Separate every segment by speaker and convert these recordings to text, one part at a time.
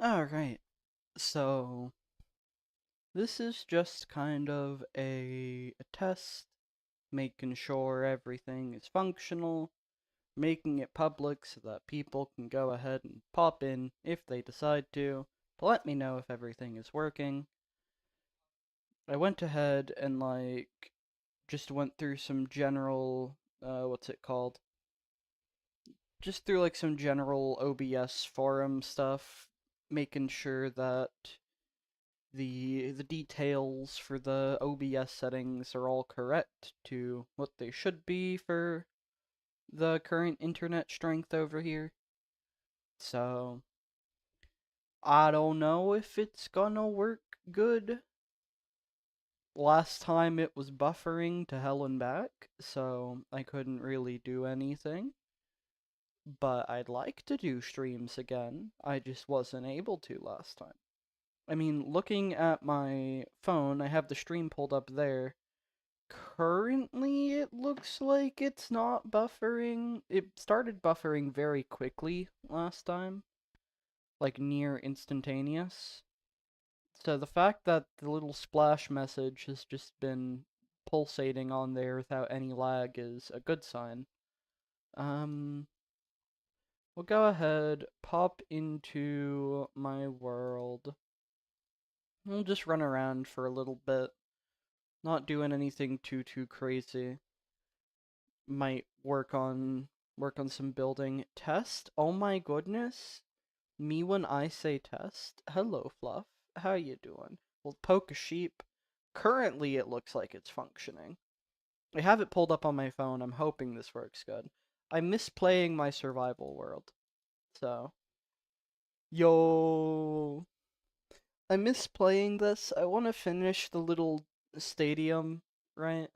Speaker 1: Alright, so this is just kind of a test, making sure everything is functional, making it public so that people can go ahead and pop in if they decide to let me know if everything is working. I went ahead and just went through some general, what's it called? Just through some general OBS forum stuff, making sure that the details for the OBS settings are all correct to what they should be for the current internet strength over here. So, I don't know if it's gonna work good. Last time it was buffering to hell and back, so I couldn't really do anything. But I'd like to do streams again. I just wasn't able to last time. I mean, looking at my phone, I have the stream pulled up there. Currently, it looks like it's not buffering. It started buffering very quickly last time, like near instantaneous. So the fact that the little splash message has just been pulsating on there without any lag is a good sign. Um, we'll go ahead, pop into my world. We'll just run around for a little bit, not doing anything too crazy. Might work on some building. Test? Oh my goodness. Me when I say test. Hello, Fluff. How you doing? We'll poke a sheep. Currently, it looks like it's functioning. I have it pulled up on my phone. I'm hoping this works good. I miss playing my survival world. So, yo. I miss playing this. I want to finish the little stadium, right?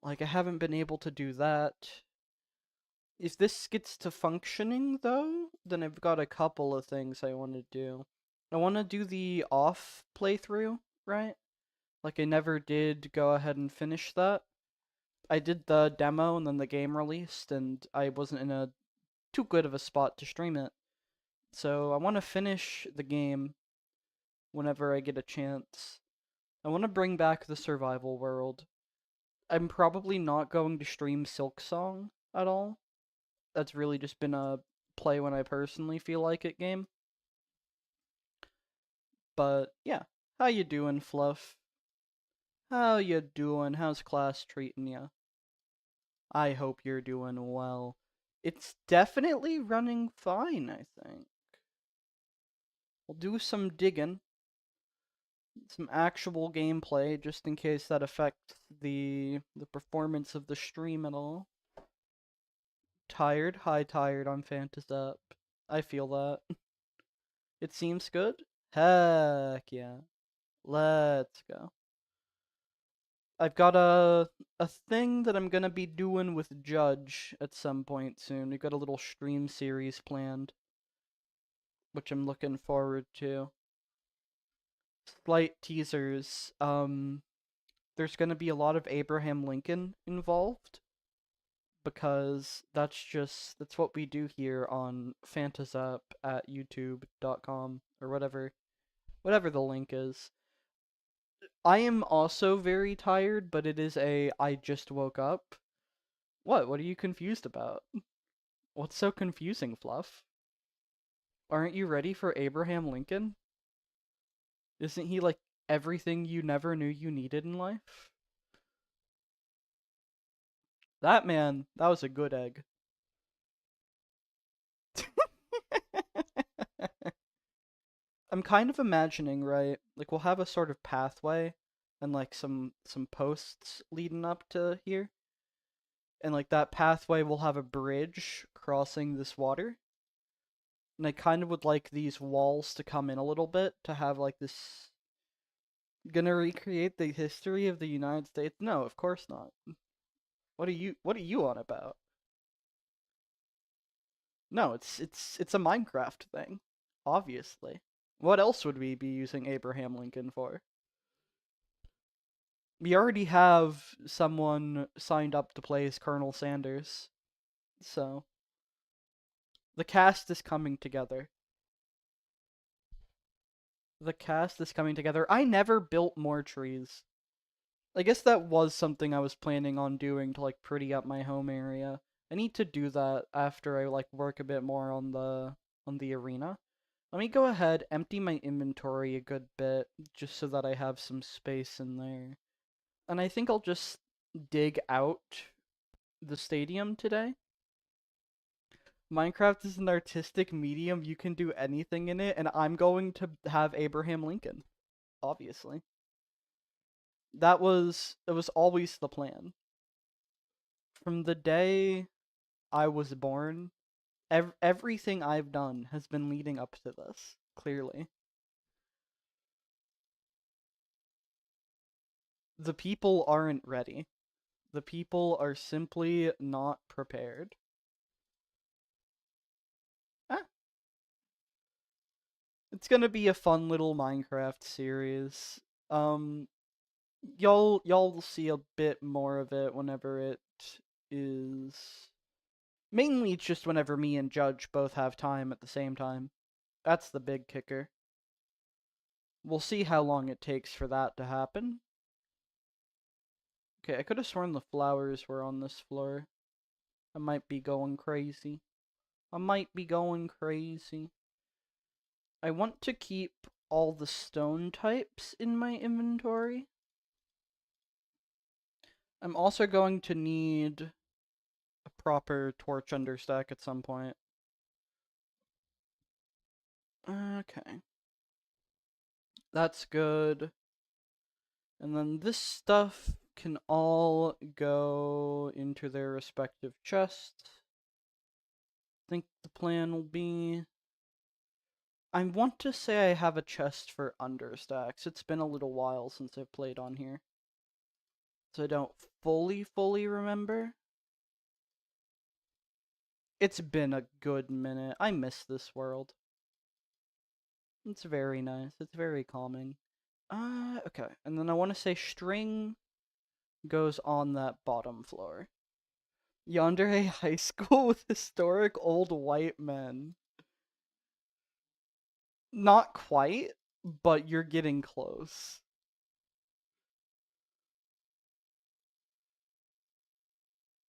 Speaker 1: Like, I haven't been able to do that. If this gets to functioning, though, then I've got a couple of things I want to do. I want to do the off playthrough, right? Like, I never did go ahead and finish that. I did the demo and then the game released, and I wasn't in a too good of a spot to stream it. So I want to finish the game whenever I get a chance. I want to bring back the survival world. I'm probably not going to stream Silksong at all. That's really just been a play when I personally feel like it game. But yeah, how you doing, Fluff? How you doing? How's class treating ya? I hope you're doing well. It's definitely running fine, I think. We'll do some digging, some actual gameplay, just in case that affects the performance of the stream at all. Tired? Hi, tired. I'm Fantas up. I feel that. It seems good? Heck yeah. Let's go. I've got a thing that I'm gonna be doing with Judge at some point soon. We've got a little stream series planned, which I'm looking forward to. Slight teasers. There's gonna be a lot of Abraham Lincoln involved because that's what we do here on Fantasap at youtube.com or whatever the link is. I am also very tired, but it is I just woke up. What are you confused about? What's so confusing, Fluff? Aren't you ready for Abraham Lincoln? Isn't he like everything you never knew you needed in life? That man, that was a good egg. I'm kind of imagining, right? Like we'll have a sort of pathway and like some posts leading up to here. And like that pathway will have a bridge crossing this water. And I kind of would like these walls to come in a little bit to have like this gonna recreate the history of the United States? No, of course not. What are you on about? No, it's a Minecraft thing. Obviously. What else would we be using Abraham Lincoln for? We already have someone signed up to play as Colonel Sanders. So the cast is coming together. The cast is coming together. I never built more trees. I guess that was something I was planning on doing to like pretty up my home area. I need to do that after I like work a bit more on the arena. Let me go ahead, empty my inventory a good bit just so that I have some space in there. And I think I'll just dig out the stadium today. Minecraft is an artistic medium. You can do anything in it, and I'm going to have Abraham Lincoln, obviously. It was always the plan. From the day I was born, everything I've done has been leading up to this, clearly. The people aren't ready. The people are simply not prepared. Ah, it's gonna be a fun little Minecraft series. Um, y'all will see a bit more of it whenever it is. Mainly, it's just whenever me and Judge both have time at the same time. That's the big kicker. We'll see how long it takes for that to happen. Okay, I could have sworn the flowers were on this floor. I might be going crazy. I might be going crazy. I want to keep all the stone types in my inventory. I'm also going to need a proper torch understack at some point. Okay. That's good. And then this stuff can all go into their respective chests. I think the plan will be... I want to say I have a chest for understacks. It's been a little while since I've played on here, so I don't fully remember. It's been a good minute. I miss this world. It's very nice. It's very calming. Okay. And then I want to say string goes on that bottom floor. Yonder a high school with historic old white men. Not quite, but you're getting close.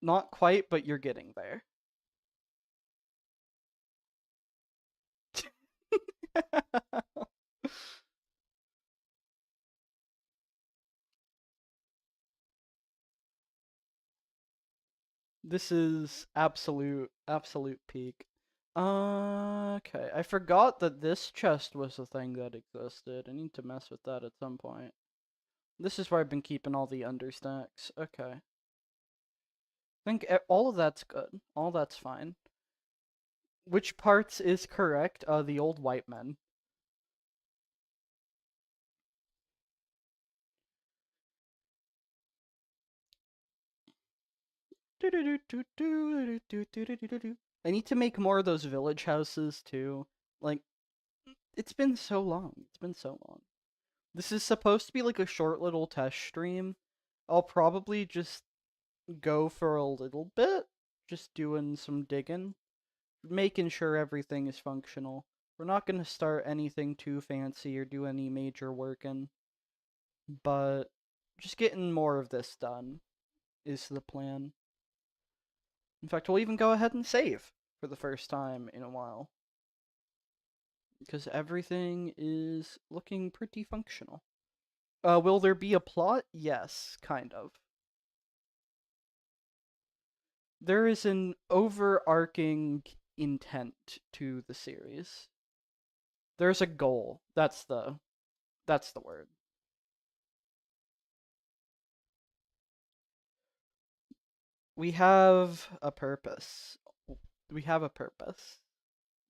Speaker 1: Not quite, but you're getting there. This is absolute peak. Okay, I forgot that this chest was a thing that existed. I need to mess with that at some point. This is where I've been keeping all the understacks. Okay. I think all of that's good. All that's fine. Which parts is correct? The old white men. I need to make more of those village houses too. Like, it's been so long. It's been so long. This is supposed to be like a short little test stream. I'll probably just go for a little bit, just doing some digging, making sure everything is functional. We're not going to start anything too fancy or do any major working, but just getting more of this done is the plan. In fact, we'll even go ahead and save for the first time in a while, because everything is looking pretty functional. Will there be a plot? Yes, kind of. There is an overarching intent to the series. There's a goal. That's the word. We have a purpose. We have a purpose.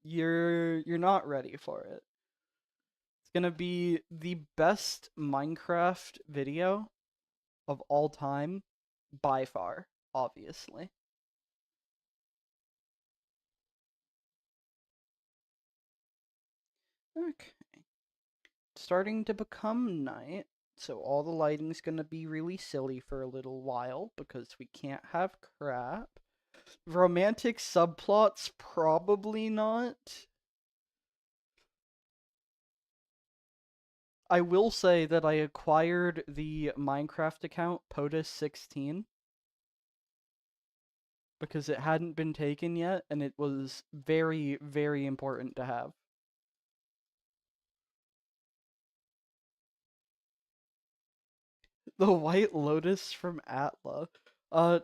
Speaker 1: You're not ready for it. It's gonna be the best Minecraft video of all time by far, obviously. Okay. Starting to become night, so all the lighting's gonna be really silly for a little while because we can't have crap. Romantic subplots, probably not. I will say that I acquired the Minecraft account POTUS16 because it hadn't been taken yet, and it was very, very important to have. The White Lotus from Atla.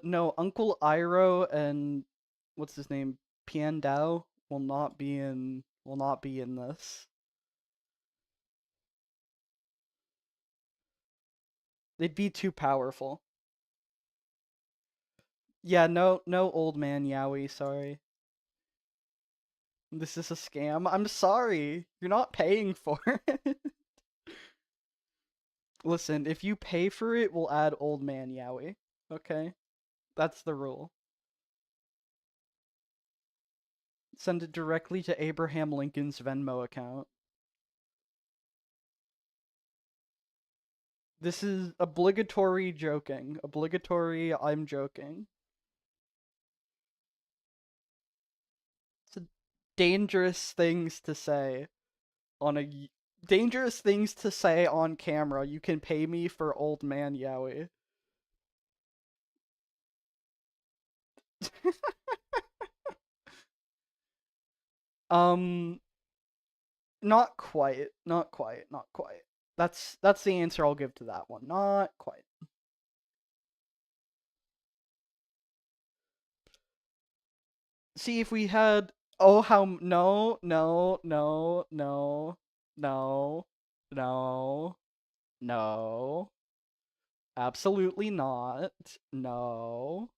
Speaker 1: No, Uncle Iroh and what's his name, Piandao will not be in this. They'd be too powerful. Yeah, no, no, old man Yowie. Sorry, this is a scam. I'm sorry, you're not paying for it. Listen, if you pay for it, we'll add old man Yowie. Okay, that's the rule. Send it directly to Abraham Lincoln's Venmo account. This is obligatory joking. Obligatory, I'm joking. It's a dangerous things to say on a dangerous things to say on camera. You can pay me for old man Yowie. um, not quite, not quite, not quite. That's the answer I'll give to that one. Not quite. See if we had. Oh, how no, no, no, no, no, no, no. Absolutely not. No.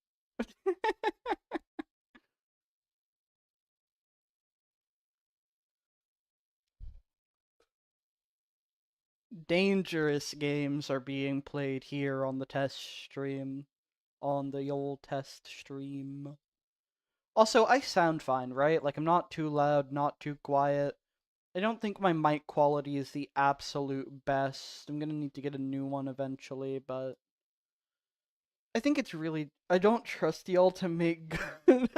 Speaker 1: Dangerous games are being played here on the test stream. On the old test stream. Also, I sound fine, right? Like, I'm not too loud, not too quiet. I don't think my mic quality is the absolute best. I'm gonna need to get a new one eventually, but I think it's really. I don't trust y'all to make good.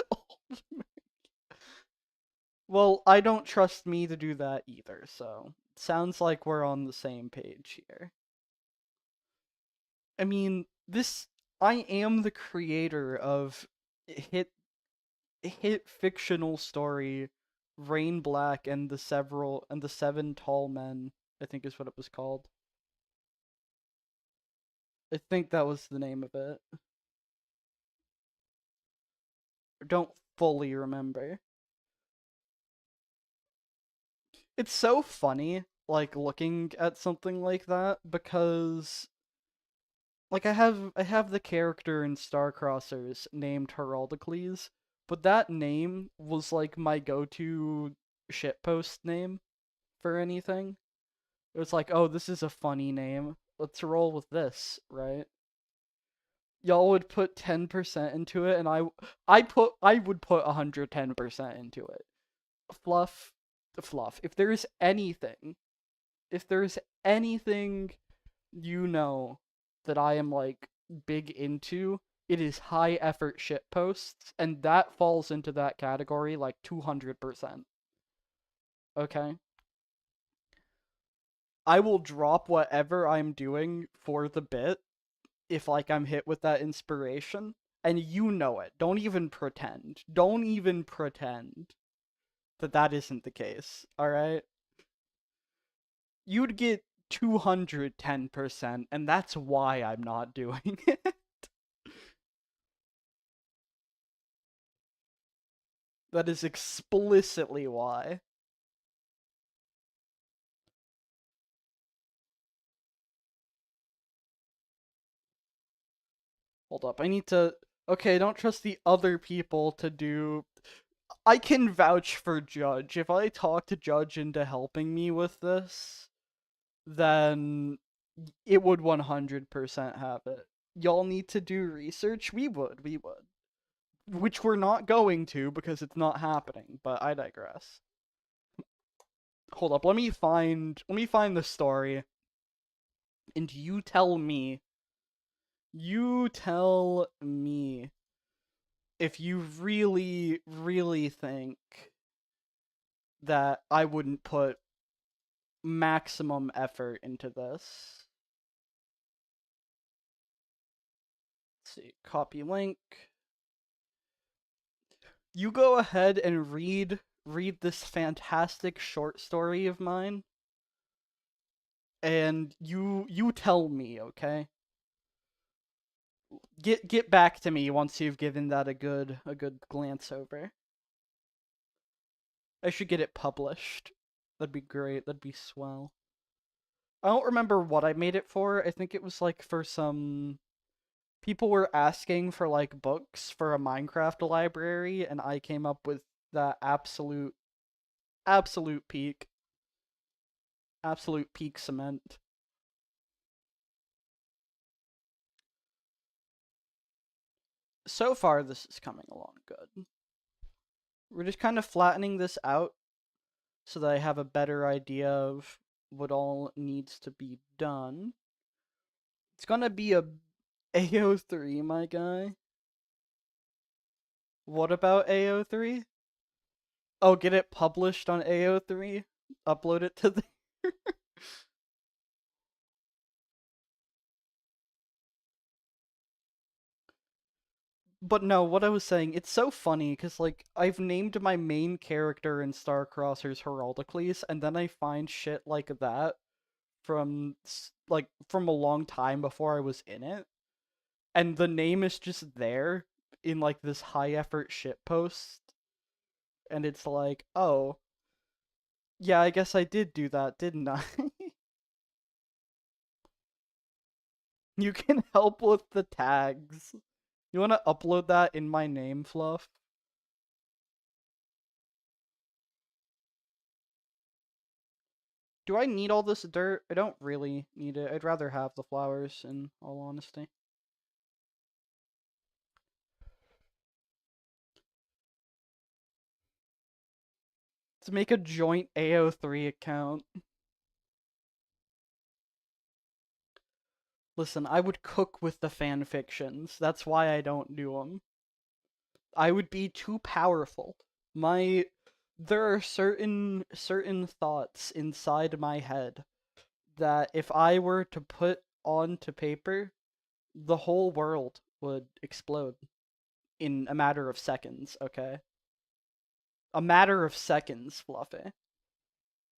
Speaker 1: Well, I don't trust me to do that either, so sounds like we're on the same page here. I mean, this I am the creator of hit hit fictional story Rain Black and the Seven Tall Men, I think is what it was called. I think that was the name of it. I don't fully remember. It's so funny like looking at something like that because like I have the character in Starcrossers named Heraldicles, but that name was like my go-to shitpost name for anything. It was like, oh, this is a funny name. Let's roll with this, right? Y'all would put 10% into it, and I would put 110% into it. Fluff, fluff. If there's anything you know that I am like big into, it is high effort shit posts, and that falls into that category like 200%. Okay? I will drop whatever I'm doing for the bit if like I'm hit with that inspiration, and you know it. Don't even pretend. Don't even pretend that that isn't the case. All right? You'd get 210%, and that's why I'm not doing it. That is explicitly why. Hold up, I need to. Okay, don't trust the other people to do. I can vouch for Judge. If I talk to Judge into helping me with this, then it would 100% have it. Y'all need to do research? We would. Which we're not going to because it's not happening, but I digress. Hold up, let me find the story, and you tell me if you really, really think that I wouldn't put maximum effort into this. Let's see, copy link. You go ahead and read this fantastic short story of mine, and you tell me, okay? Get back to me once you've given that a good glance over. I should get it published. That'd be great. That'd be swell. I don't remember what I made it for. I think it was like for some people were asking for like books for a Minecraft library, and I came up with that absolute peak. Absolute peak cement. So far this is coming along good. We're just kind of flattening this out so that I have a better idea of what all needs to be done. It's gonna be a AO3, my guy. What about AO3? Oh, get it published on AO3? Upload it to there? But no, what I was saying, it's so funny because like I've named my main character in Starcrossers Heraldicles, and then I find shit like that from from a long time before I was in it, and the name is just there in like this high effort shit post, and it's like, oh yeah, I guess I did do that, didn't I? You can help with the tags. You want to upload that in my name, Fluff? Do I need all this dirt? I don't really need it. I'd rather have the flowers, in all honesty. Let's make a joint AO3 account. Listen, I would cook with the fan fictions. That's why I don't do them. I would be too powerful. My there are certain thoughts inside my head that if I were to put onto paper, the whole world would explode in a matter of seconds, okay? A matter of seconds, Fluffy.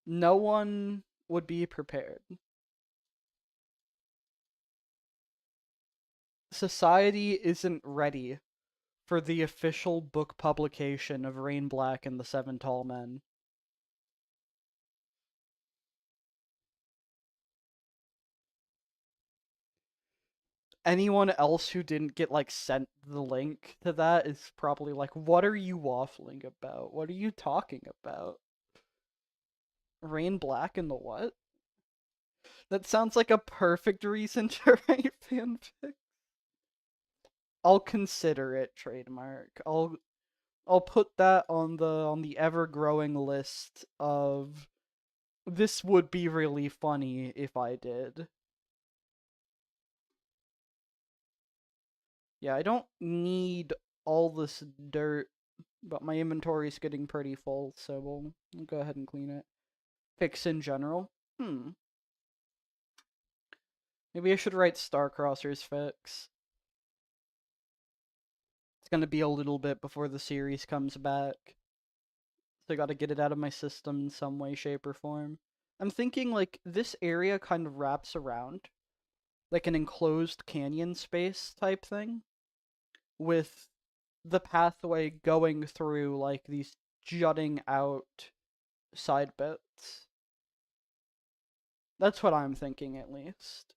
Speaker 1: No one would be prepared. Society isn't ready for the official book publication of Rain Black and the Seven Tall Men. Anyone else who didn't get like sent the link to that is probably like, what are you waffling about? What are you talking about? Rain Black and the what? That sounds like a perfect reason to write fanfic. I'll consider it trademark. I'll put that on the ever growing list of this would be really funny if I did. Yeah, I don't need all this dirt, but my inventory's getting pretty full, so we'll go ahead and clean it. Fix in general. Maybe I should write Starcrossers fix. It's gonna be a little bit before the series comes back. So I gotta get it out of my system in some way, shape, or form. I'm thinking like this area kind of wraps around like an enclosed canyon space type thing with the pathway going through like these jutting out side bits. That's what I'm thinking at least.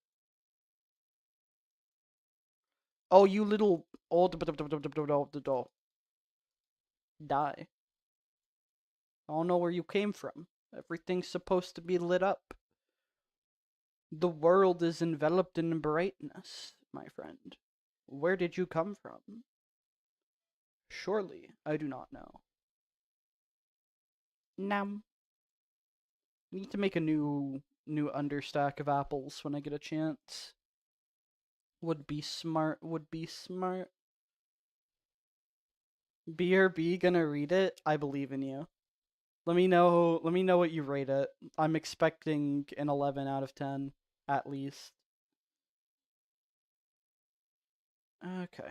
Speaker 1: Oh, you little old die. I don't know where you came from. Everything's supposed to be lit up. The world is enveloped in brightness, my friend. Where did you come from? Surely, I do not know. Nam. Need to make a new understack of apples when I get a chance. Would be smart, would be smart. BRB gonna read it? I believe in you. Let me know what you rate it. I'm expecting an 11 out of 10 at least. Okay.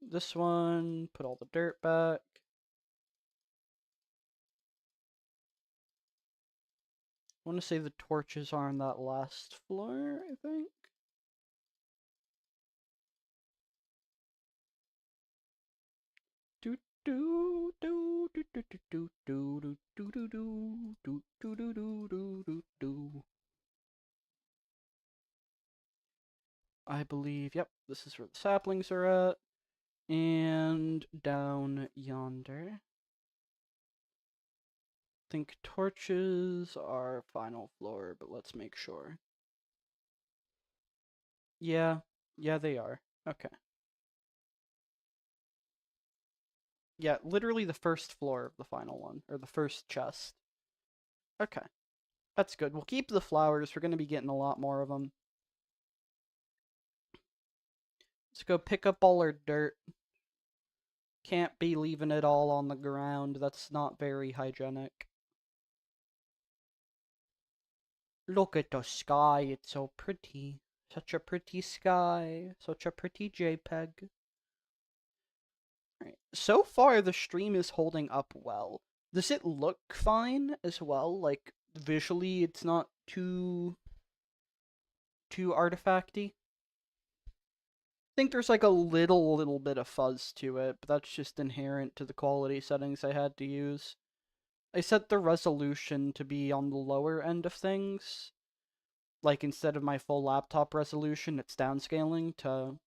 Speaker 1: This one, put all the dirt back. I want to say the torches are on that last floor, I think. Do do do do do do do do do do do do do do do do do. I believe, yep, this is where the saplings are at. And down yonder. I think torches are final floor, but let's make sure. Yeah, yeah, they are. Okay. Yeah, literally the first floor of the final one, or the first chest. Okay, that's good. We'll keep the flowers. We're going to be getting a lot more of them. Let's go pick up all our dirt. Can't be leaving it all on the ground. That's not very hygienic. Look at the sky. It's so pretty. Such a pretty sky. Such a pretty JPEG. Right. So far, the stream is holding up well. Does it look fine as well? Like, visually, it's not too artifacty? I think there's like a little bit of fuzz to it, but that's just inherent to the quality settings I had to use. I set the resolution to be on the lower end of things. Like, instead of my full laptop resolution, it's downscaling to,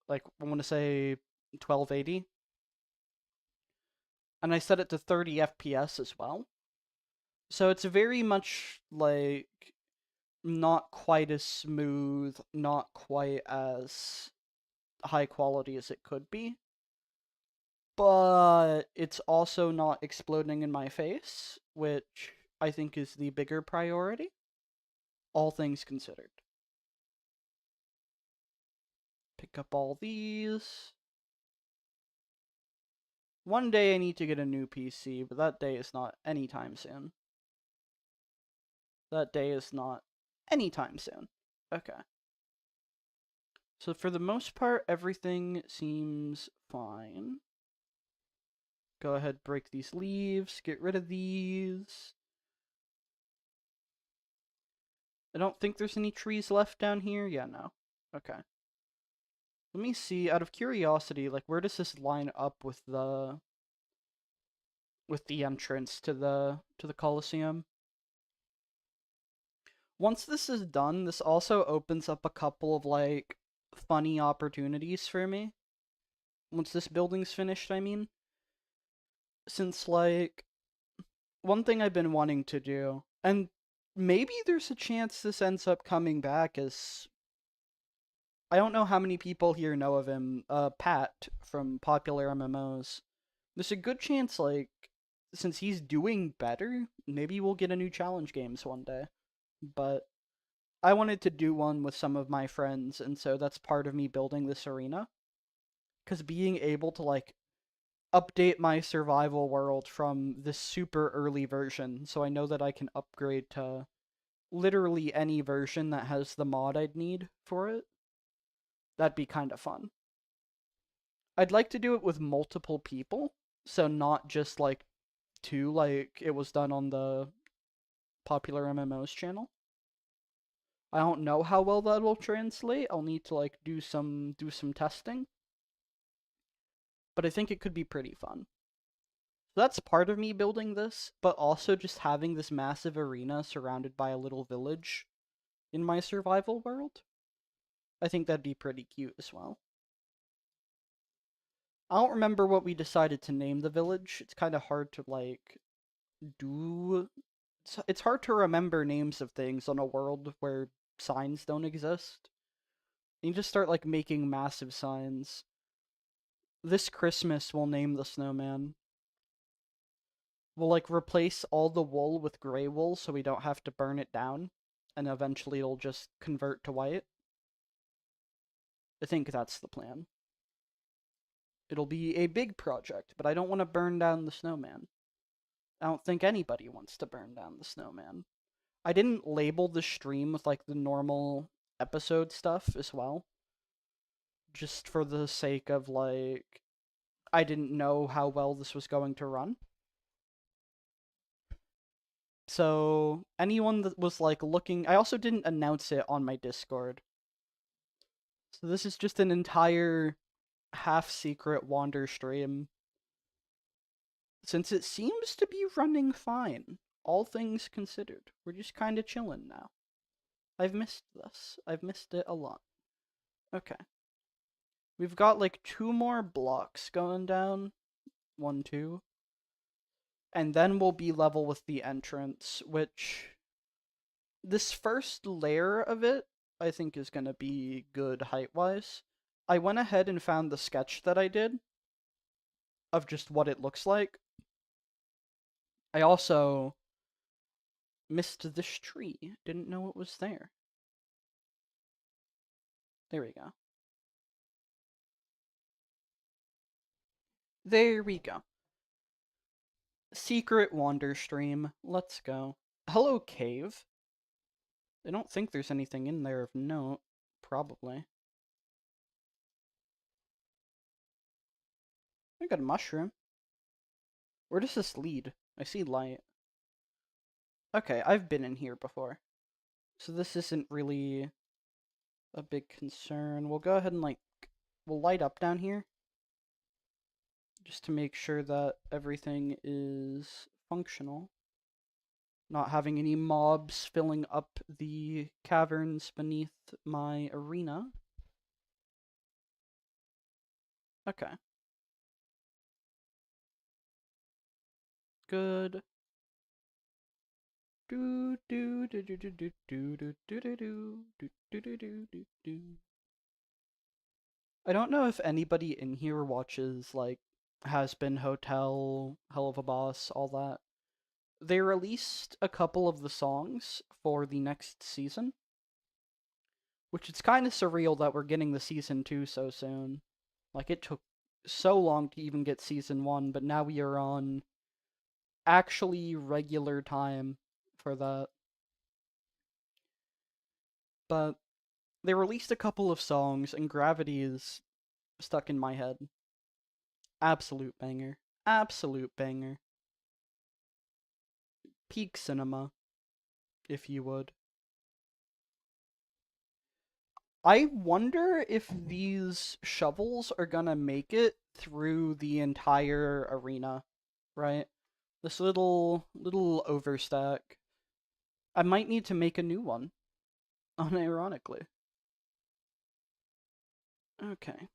Speaker 1: like, I want to say 1280. And I set it to 30 FPS as well. So it's very much like not quite as smooth, not quite as high quality as it could be. But it's also not exploding in my face, which I think is the bigger priority, all things considered. Pick up all these. One day I need to get a new PC, but that day is not anytime soon. That day is not anytime soon. Okay. So for the most part, everything seems fine. Go ahead, break these leaves, get rid of these. I don't think there's any trees left down here. Yeah, no. Okay. Let me see, out of curiosity, like, where does this line up with the entrance to the Colosseum? Once this is done, this also opens up a couple of, like, funny opportunities for me. Once this building's finished, I mean. Since, like, one thing I've been wanting to do, and maybe there's a chance this ends up coming back, is I don't know how many people here know of him, Pat from Popular MMOs. There's a good chance, like, since he's doing better, maybe we'll get a new challenge games one day. But I wanted to do one with some of my friends, and so that's part of me building this arena. Because being able to, like, update my survival world from this super early version, so I know that I can upgrade to literally any version that has the mod I'd need for it, that'd be kind of fun. I'd like to do it with multiple people, so not just like two, like it was done on the Popular MMOs channel. I don't know how well that will translate. I'll need to like do some testing, but I think it could be pretty fun. So that's part of me building this, but also just having this massive arena surrounded by a little village in my survival world. I think that'd be pretty cute as well. I don't remember what we decided to name the village. It's kind of hard to like do. It's hard to remember names of things on a world where signs don't exist. You just start like making massive signs. This Christmas we'll name the snowman. We'll like replace all the wool with gray wool so we don't have to burn it down, and eventually it'll just convert to white. I think that's the plan. It'll be a big project, but I don't want to burn down the snowman. I don't think anybody wants to burn down the snowman. I didn't label the stream with like the normal episode stuff as well, just for the sake of like I didn't know how well this was going to run. So anyone that was like looking, I also didn't announce it on my Discord. So this is just an entire half secret wander stream. Since it seems to be running fine, all things considered, we're just kind of chilling now. I've missed this. I've missed it a lot. Okay. We've got like 2 more blocks going down. 1, 2. And then we'll be level with the entrance, which this first layer of it I think is going to be good height-wise. I went ahead and found the sketch that I did of just what it looks like. I also missed this tree. Didn't know it was there. There we go. There we go. Secret wander stream. Let's go. Hello, cave. I don't think there's anything in there of note. Probably. I got a mushroom. Where does this lead? I see light. Okay, I've been in here before. So this isn't really a big concern. We'll go ahead and we'll light up down here. Just to make sure that everything is functional. Not having any mobs filling up the caverns beneath my arena. Okay. Good. Do do do do do do do do do do do do do do do do. I don't know if anybody in here watches like Has Been Hotel, Hell of a Boss, all that. They released a couple of the songs for the next season, which it's kind of surreal that we're getting the season 2 so soon. Like it took so long to even get season 1, but now we are on actually regular time for that. But they released a couple of songs, and Gravity is stuck in my head. Absolute banger. Absolute banger. Peak cinema, if you would. I wonder if these shovels are gonna make it through the entire arena, right? This little overstack. I might need to make a new one, unironically. Okay.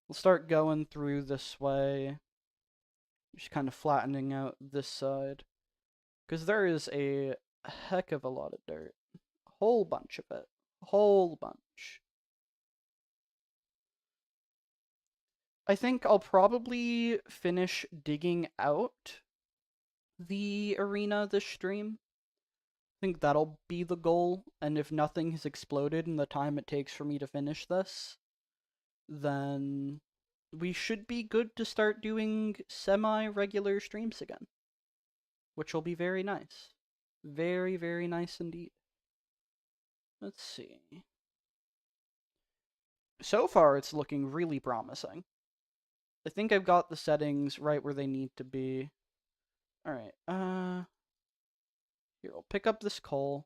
Speaker 1: We'll start going through this way. Just kind of flattening out this side. Because there is a heck of a lot of dirt. Whole bunch of it. Whole bunch. I think I'll probably finish digging out the arena this stream. I think that'll be the goal, and if nothing has exploded in the time it takes for me to finish this, then we should be good to start doing semi-regular streams again, which will be very nice. Very, very nice indeed. Let's see. So far, it's looking really promising. I think I've got the settings right where they need to be. Alright, here, I'll pick up this coal,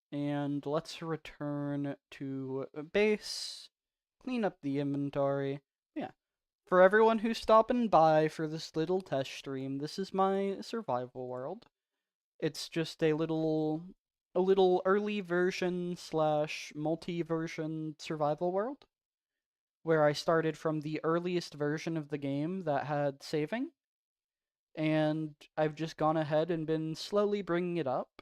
Speaker 1: and let's return to base, clean up the inventory. Yeah, for everyone who's stopping by for this little test stream, this is my survival world. It's just a little early version slash multi-version survival world, where I started from the earliest version of the game that had saving, and I've just gone ahead and been slowly bringing it up.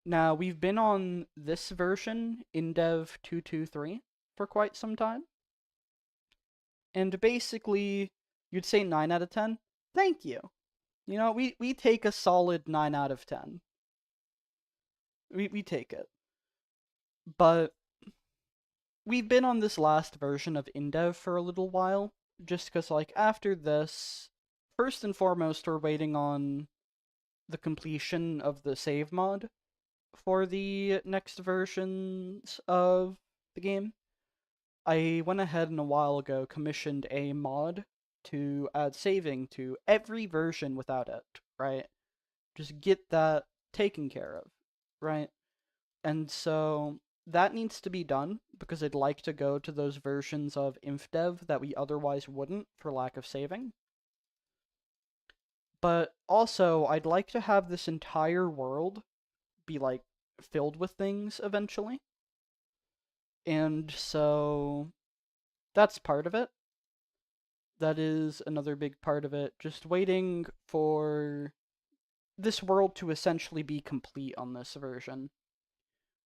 Speaker 1: Now, we've been on this version, InDev 223, for quite some time. And basically, you'd say 9 out of 10? Thank you. You know, we take a solid 9 out of 10. We take it. But we've been on this last version of InDev for a little while, just because, like, after this, first and foremost, we're waiting on the completion of the save mod for the next versions of the game. I went ahead and a while ago commissioned a mod to add saving to every version without it, right? Just get that taken care of, right? And so that needs to be done because I'd like to go to those versions of InfDev that we otherwise wouldn't for lack of saving. But also, I'd like to have this entire world be like filled with things eventually. And so that's part of it. That is another big part of it. Just waiting for this world to essentially be complete on this version.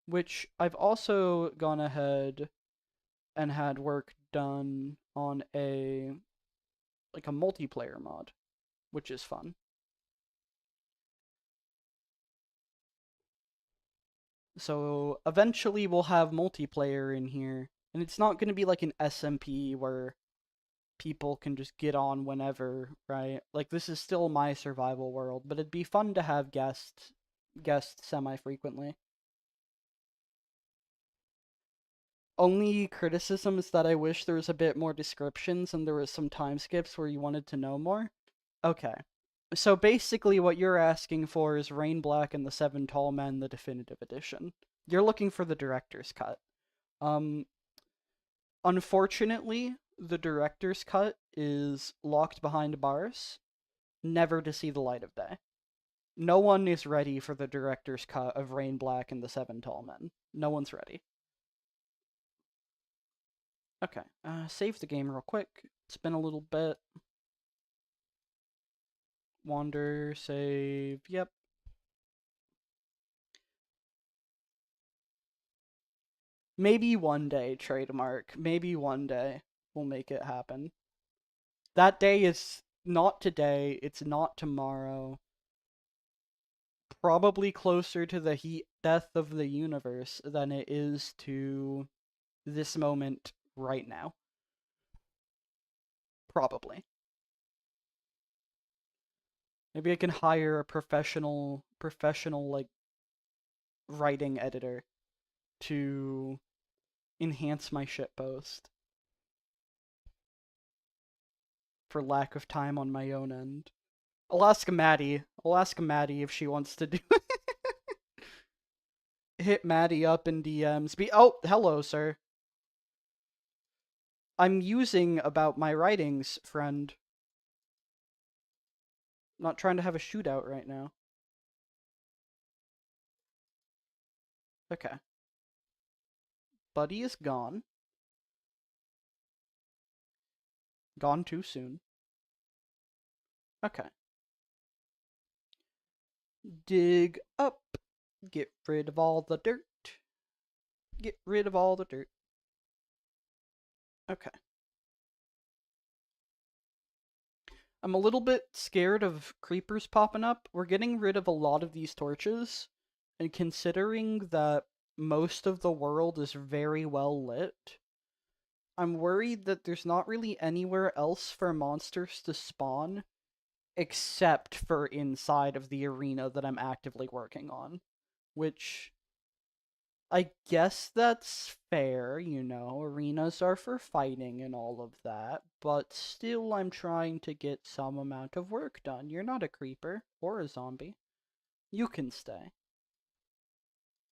Speaker 1: Which I've also gone ahead and had work done on a multiplayer mod, which is fun. So eventually we'll have multiplayer in here, and it's not going to be like an SMP where people can just get on whenever, right? Like this is still my survival world, but it'd be fun to have guests semi-frequently. Only criticism is that I wish there was a bit more descriptions and there was some time skips where you wanted to know more. Okay. So basically what you're asking for is Rain Black and the Seven Tall Men, the definitive edition. You're looking for the director's cut. Um, Unfortunately, the director's cut is locked behind bars, never to see the light of day. No one is ready for the director's cut of Rain Black and the Seven Tall Men. No one's ready. Okay, save the game real quick. It's been a little bit. Wander, save, yep. Maybe one day, trademark. Maybe one day we'll make it happen. That day is not today, it's not tomorrow. Probably closer to the heat death of the universe than it is to this moment right now. Probably. Maybe I can hire a professional like writing editor to enhance my shitpost for lack of time on my own end. I'll ask Maddie. I'll ask Maddie if she wants to do hit Maddie up in DMs. Oh, hello, sir. I'm using about my writings, friend. I'm not trying to have a shootout right now. Okay. Buddy is gone. Gone too soon. Okay. Dig up. Get rid of all the dirt. Get rid of all the dirt. Okay. I'm a little bit scared of creepers popping up. We're getting rid of a lot of these torches, and considering that most of the world is very well lit, I'm worried that there's not really anywhere else for monsters to spawn except for inside of the arena that I'm actively working on, which I guess that's fair, you know, arenas are for fighting and all of that, but still I'm trying to get some amount of work done. You're not a creeper or a zombie. You can stay.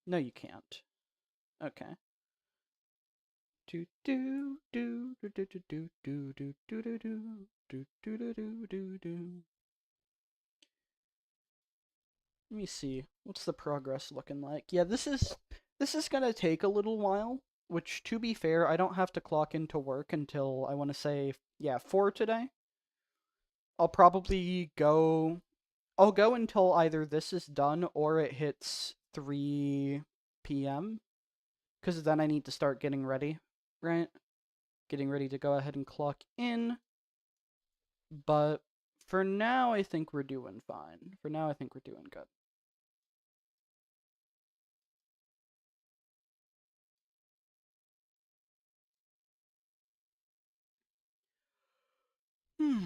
Speaker 1: No, you can't. Okay. Do do do do do do do do do do do do do do do do do. Let me see. What's the progress looking like? Yeah, this is gonna take a little while, which to be fair, I don't have to clock into work until I want to say, yeah, 4 today. I'll probably go I'll go until either this is done or it hits 3 p.m. because then I need to start getting ready, right? Getting ready to go ahead and clock in. But for now, I think we're doing fine. For now, I think we're doing good. Hmm.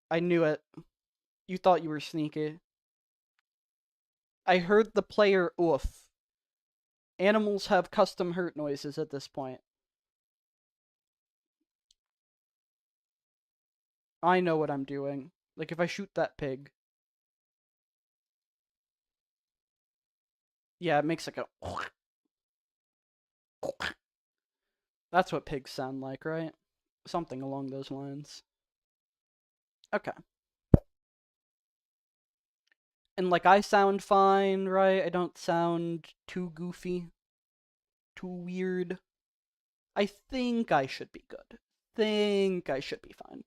Speaker 1: I knew it. You thought you were sneaky. I heard the player oof. Animals have custom hurt noises at this point. I know what I'm doing. Like if I shoot that pig. Yeah, it makes like a That's what pigs sound like, right? Something along those lines. Okay. And like I sound fine, right? I don't sound too goofy, too weird. I think I should be good. Think I should be fine.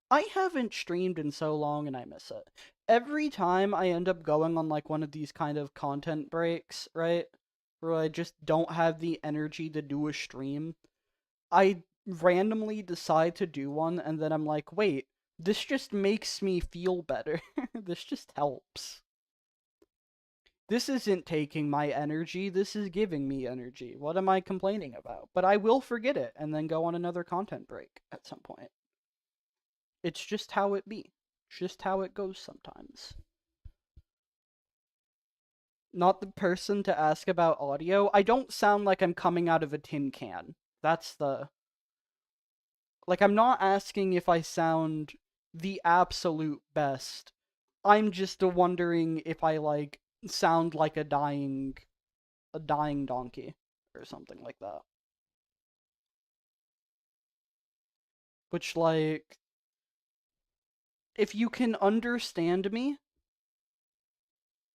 Speaker 1: I haven't streamed in so long and I miss it. Every time I end up going on like one of these kind of content breaks, right? Where I just don't have the energy to do a stream, I randomly decide to do one and then I'm like, wait, this just makes me feel better. This just helps. This isn't taking my energy, this is giving me energy. What am I complaining about? But I will forget it and then go on another content break at some point. It's just how it be. It's just how it goes sometimes. Not the person to ask about audio. I don't sound like I'm coming out of a tin can. That's the... Like, I'm not asking if I sound the absolute best. I'm just wondering if I, like, sound like a dying donkey or something like that. Which, like, if you can understand me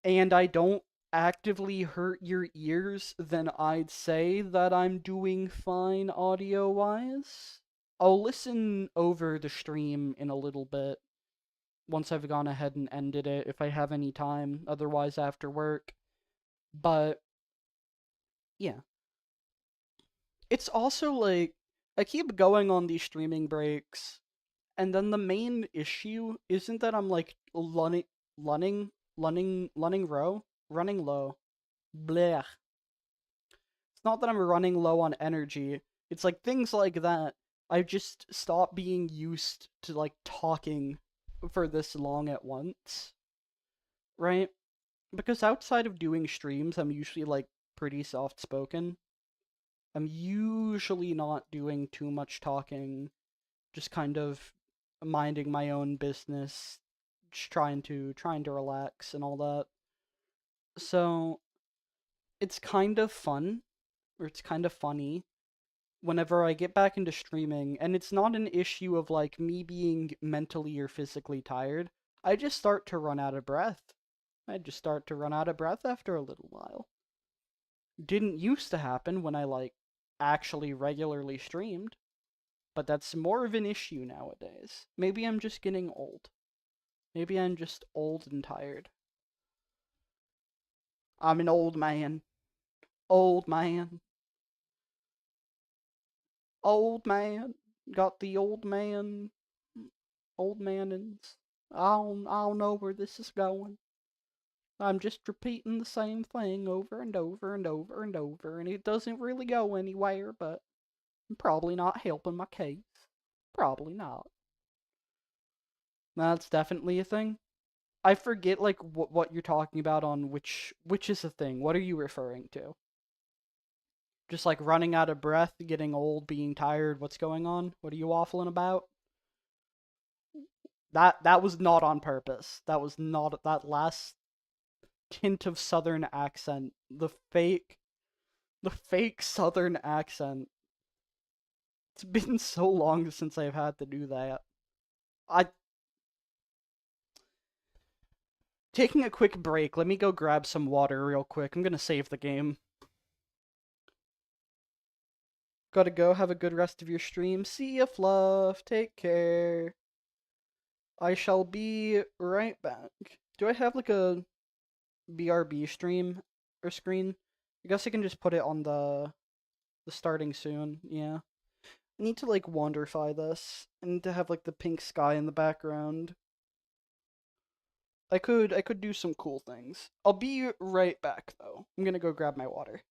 Speaker 1: and I don't actively hurt your ears, then I'd say that I'm doing fine audio-wise. I'll listen over the stream in a little bit once I've gone ahead and ended it if I have any time, otherwise after work. But yeah. It's also like I keep going on these streaming breaks, and then the main issue isn't that I'm like running low. Blech. It's not that I'm running low on energy. It's like things like that. I just stopped being used to like talking for this long at once, right? Because outside of doing streams, I'm usually like pretty soft spoken. I'm usually not doing too much talking, just kind of minding my own business, just trying to relax and all that. So it's kind of fun, or it's kind of funny whenever I get back into streaming, and it's not an issue of like me being mentally or physically tired. I just start to run out of breath. I just start to run out of breath after a little while. Didn't used to happen when I like actually regularly streamed, but that's more of an issue nowadays. Maybe I'm just getting old. Maybe I'm just old and tired. I'm an old man. Old man. Old man. Got the old man. Old manins. I don't know where this is going. I'm just repeating the same thing over and over and over and over, and it doesn't really go anywhere, but I'm probably not helping my case. Probably not. That's definitely a thing. I forget like what you're talking about on which is a thing. What are you referring to? Just like running out of breath, getting old, being tired. What's going on? What are you waffling about? That was not on purpose. That was not that last hint of southern accent. The fake southern accent. It's been so long since I've had to do that. I taking a quick break. Let me go grab some water real quick. I'm gonna save the game. Gotta go. Have a good rest of your stream. See ya, Fluff. Take care. I shall be right back. Do I have like a BRB stream or screen? I guess I can just put it on the starting soon. Yeah. I need to like wonderfy this. I need to have like the pink sky in the background. I could do some cool things. I'll be right back though. I'm gonna go grab my water.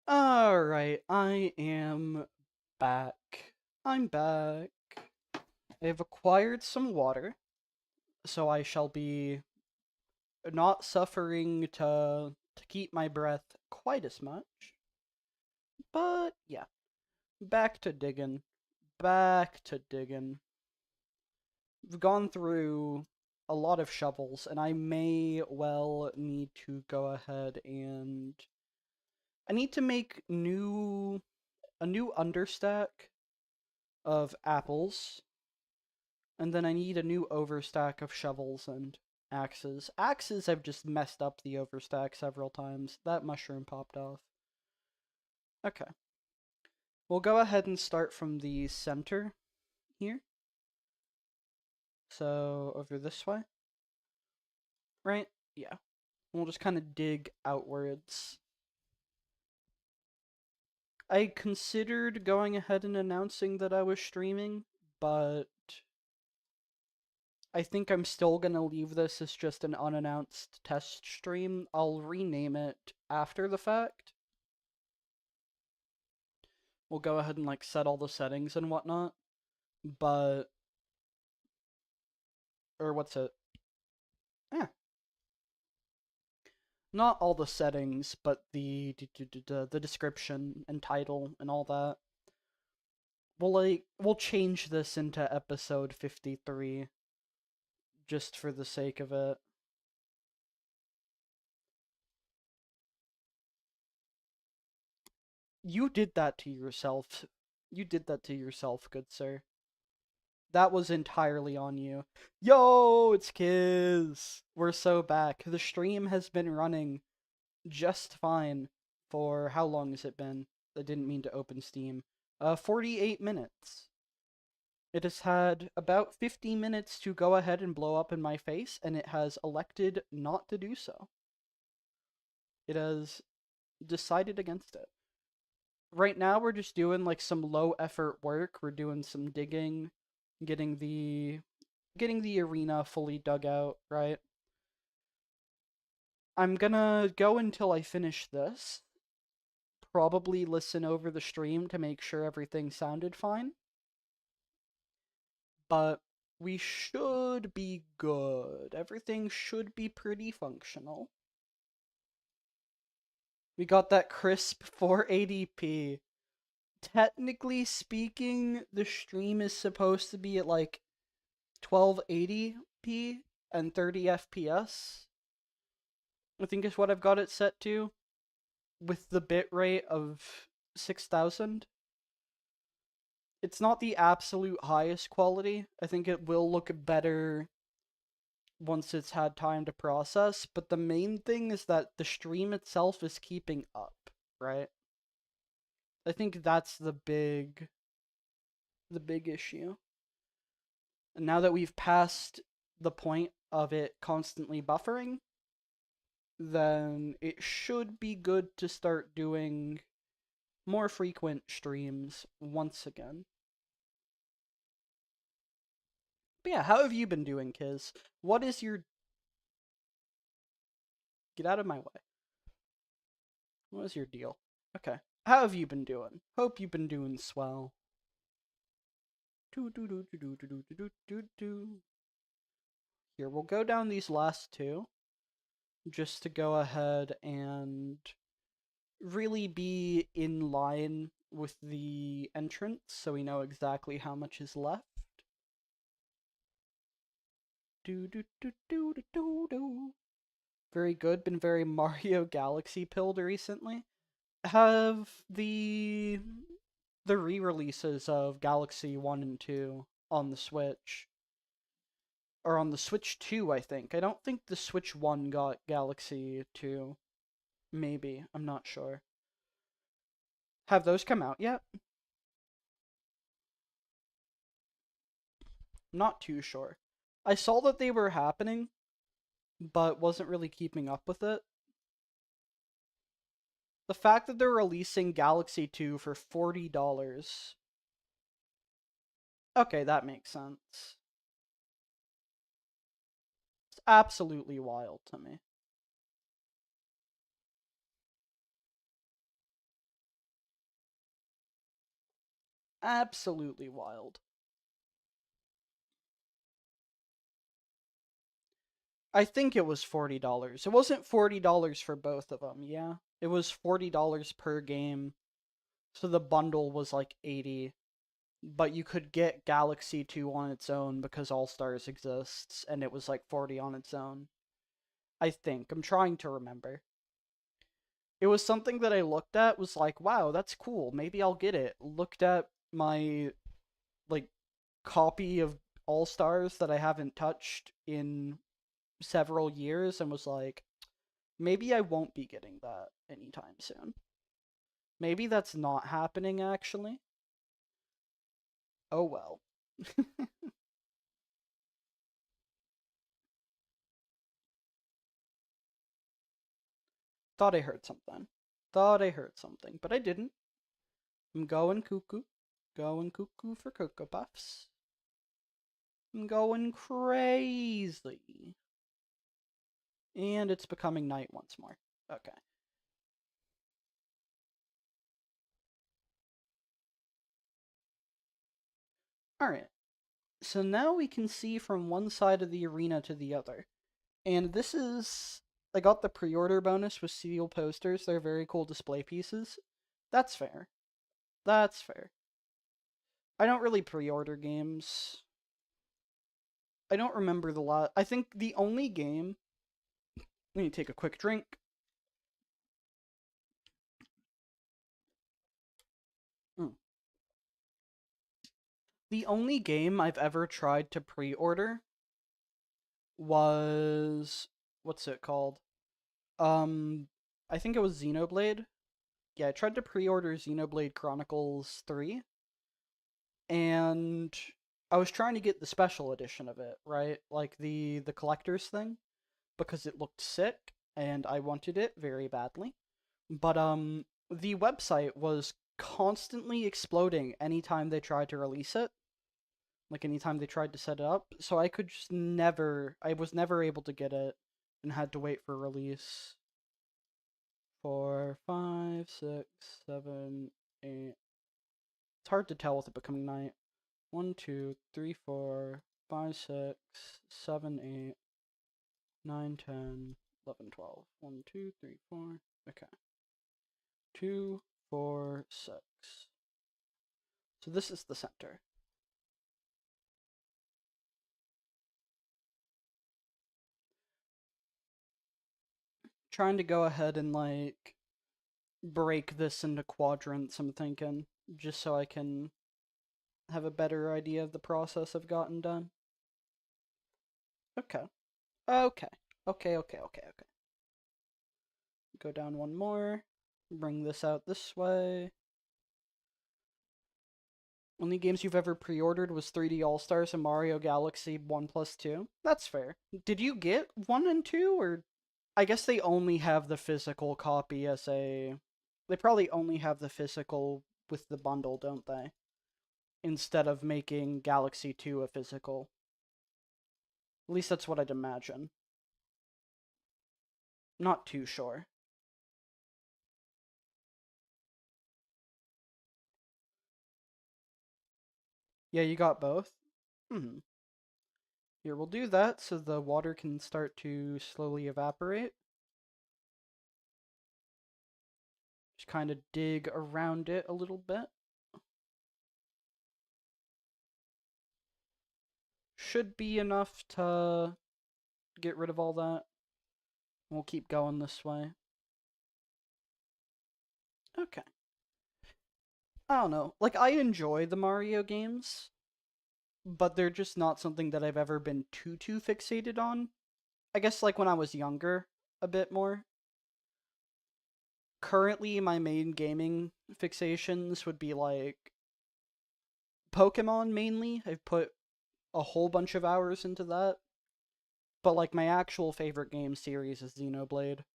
Speaker 1: Alright, I am back. I'm back. I have acquired some water, so I shall be not suffering to keep my breath quite as much. But yeah, back to digging. Back to digging. We've gone through a lot of shovels, and I may well need to go ahead and I need to make a new understack of apples, and then I need a new overstack of shovels and axes. Axes, I've just messed up the overstack several times. That mushroom popped off. Okay. We'll go ahead and start from the center here. So, over this way. Right? Yeah. We'll just kind of dig outwards. I considered going ahead and announcing that I was streaming, but I think I'm still gonna leave this as just an unannounced test stream. I'll rename it after the fact. We'll go ahead and like set all the settings and whatnot. But or what's it? Yeah. Not all the settings, but the description and title and all that. We'll change this into episode 53 just for the sake of it. You did that to yourself. You did that to yourself, good sir. That was entirely on you. Yo, it's Kiz. We're so back. The stream has been running just fine for how long has it been? I didn't mean to open Steam. 48 minutes. It has had about 50 minutes to go ahead and blow up in my face, and it has elected not to do so. It has decided against it. Right now, we're just doing like some low effort work. We're doing some digging, getting the arena fully dug out, right? I'm gonna go until I finish this. Probably listen over the stream to make sure everything sounded fine. But we should be good. Everything should be pretty functional. We got that crisp 480p. Technically speaking, the stream is supposed to be at like 1280p and 30 FPS. I think is what I've got it set to, with the bitrate of 6000. It's not the absolute highest quality. I think it will look better once it's had time to process, but the main thing is that the stream itself is keeping up, right? I think that's the big issue. And now that we've passed the point of it constantly buffering, then it should be good to start doing more frequent streams once again. But yeah, how have you been doing, Kiz? What is your... Get out of my way. What is your deal? Okay. How have you been doing? Hope you've been doing swell. Here, we'll go down these last two, just to go ahead and really be in line with the entrance, so we know exactly how much is left. Very good. Been very Mario Galaxy pilled recently. Have the re-releases of Galaxy 1 and 2 on the Switch. Or on the Switch 2, I think. I don't think the Switch 1 got Galaxy 2. Maybe. I'm not sure. Have those come out yet? Not too sure. I saw that they were happening, but wasn't really keeping up with it. The fact that they're releasing Galaxy 2 for $40. Okay, that makes sense. It's absolutely wild to me. Absolutely wild. I think it was $40. It wasn't $40 for both of them, yeah. It was $40 per game. So the bundle was like 80, but you could get Galaxy 2 on its own because All Stars exists and it was like 40 on its own. I think. I'm trying to remember. It was something that I looked at, was like, wow, that's cool. Maybe I'll get it. Looked at my like copy of All Stars that I haven't touched in several years and was like, maybe I won't be getting that anytime soon. Maybe that's not happening actually. Oh well. Thought I heard something. Thought I heard something, but I didn't. I'm going cuckoo. Going cuckoo for Cocoa Puffs. I'm going crazy. And it's becoming night once more. Okay. Alright. So now we can see from one side of the arena to the other. And this is. I got the pre order bonus with seal posters. They're very cool display pieces. That's fair. That's fair. I don't really pre order games. I don't remember the lot. I think the only game. Let me take a quick drink. Mm. The only game I've ever tried to pre order was. What's it called? Um, I think it was Xenoblade. Yeah, I tried to pre-order Xenoblade Chronicles 3, and I was trying to get the special edition of it, right? Like the collector's thing, because it looked sick, and I wanted it very badly. But the website was constantly exploding anytime they tried to release it. Like anytime they tried to set it up, so I could just never, I was never able to get it, and had to wait for release. 4, 5, 6, 7, 8. It's hard to tell with it becoming night. 1, 2, 3, 4, 5, 6, 7, 8, 9, 10, 11, 12. 1, 2, 3, 4. Okay. 2, 4, 6. So this is the center. Trying to go ahead and like break this into quadrants, I'm thinking, just so I can have a better idea of the process I've gotten done. Okay. Okay. Okay. Go down one more. Bring this out this way. Only games you've ever pre-ordered was 3D All-Stars and Mario Galaxy 1 plus 2. That's fair. Did you get 1 and 2, or I guess they only have the physical copy as a. They probably only have the physical with the bundle, don't they? Instead of making Galaxy 2 a physical. At least that's what I'd imagine. Not too sure. Yeah, you got both? Hmm. Here, we'll do that so the water can start to slowly evaporate. Just kind of dig around it a little bit. Should be enough to get rid of all that. We'll keep going this way. Okay. I don't know. Like, I enjoy the Mario games, but they're just not something that I've ever been too fixated on. I guess, like, when I was younger, a bit more. Currently, my main gaming fixations would be, like, Pokemon mainly. I've put a whole bunch of hours into that. But, like, my actual favorite game series is Xenoblade.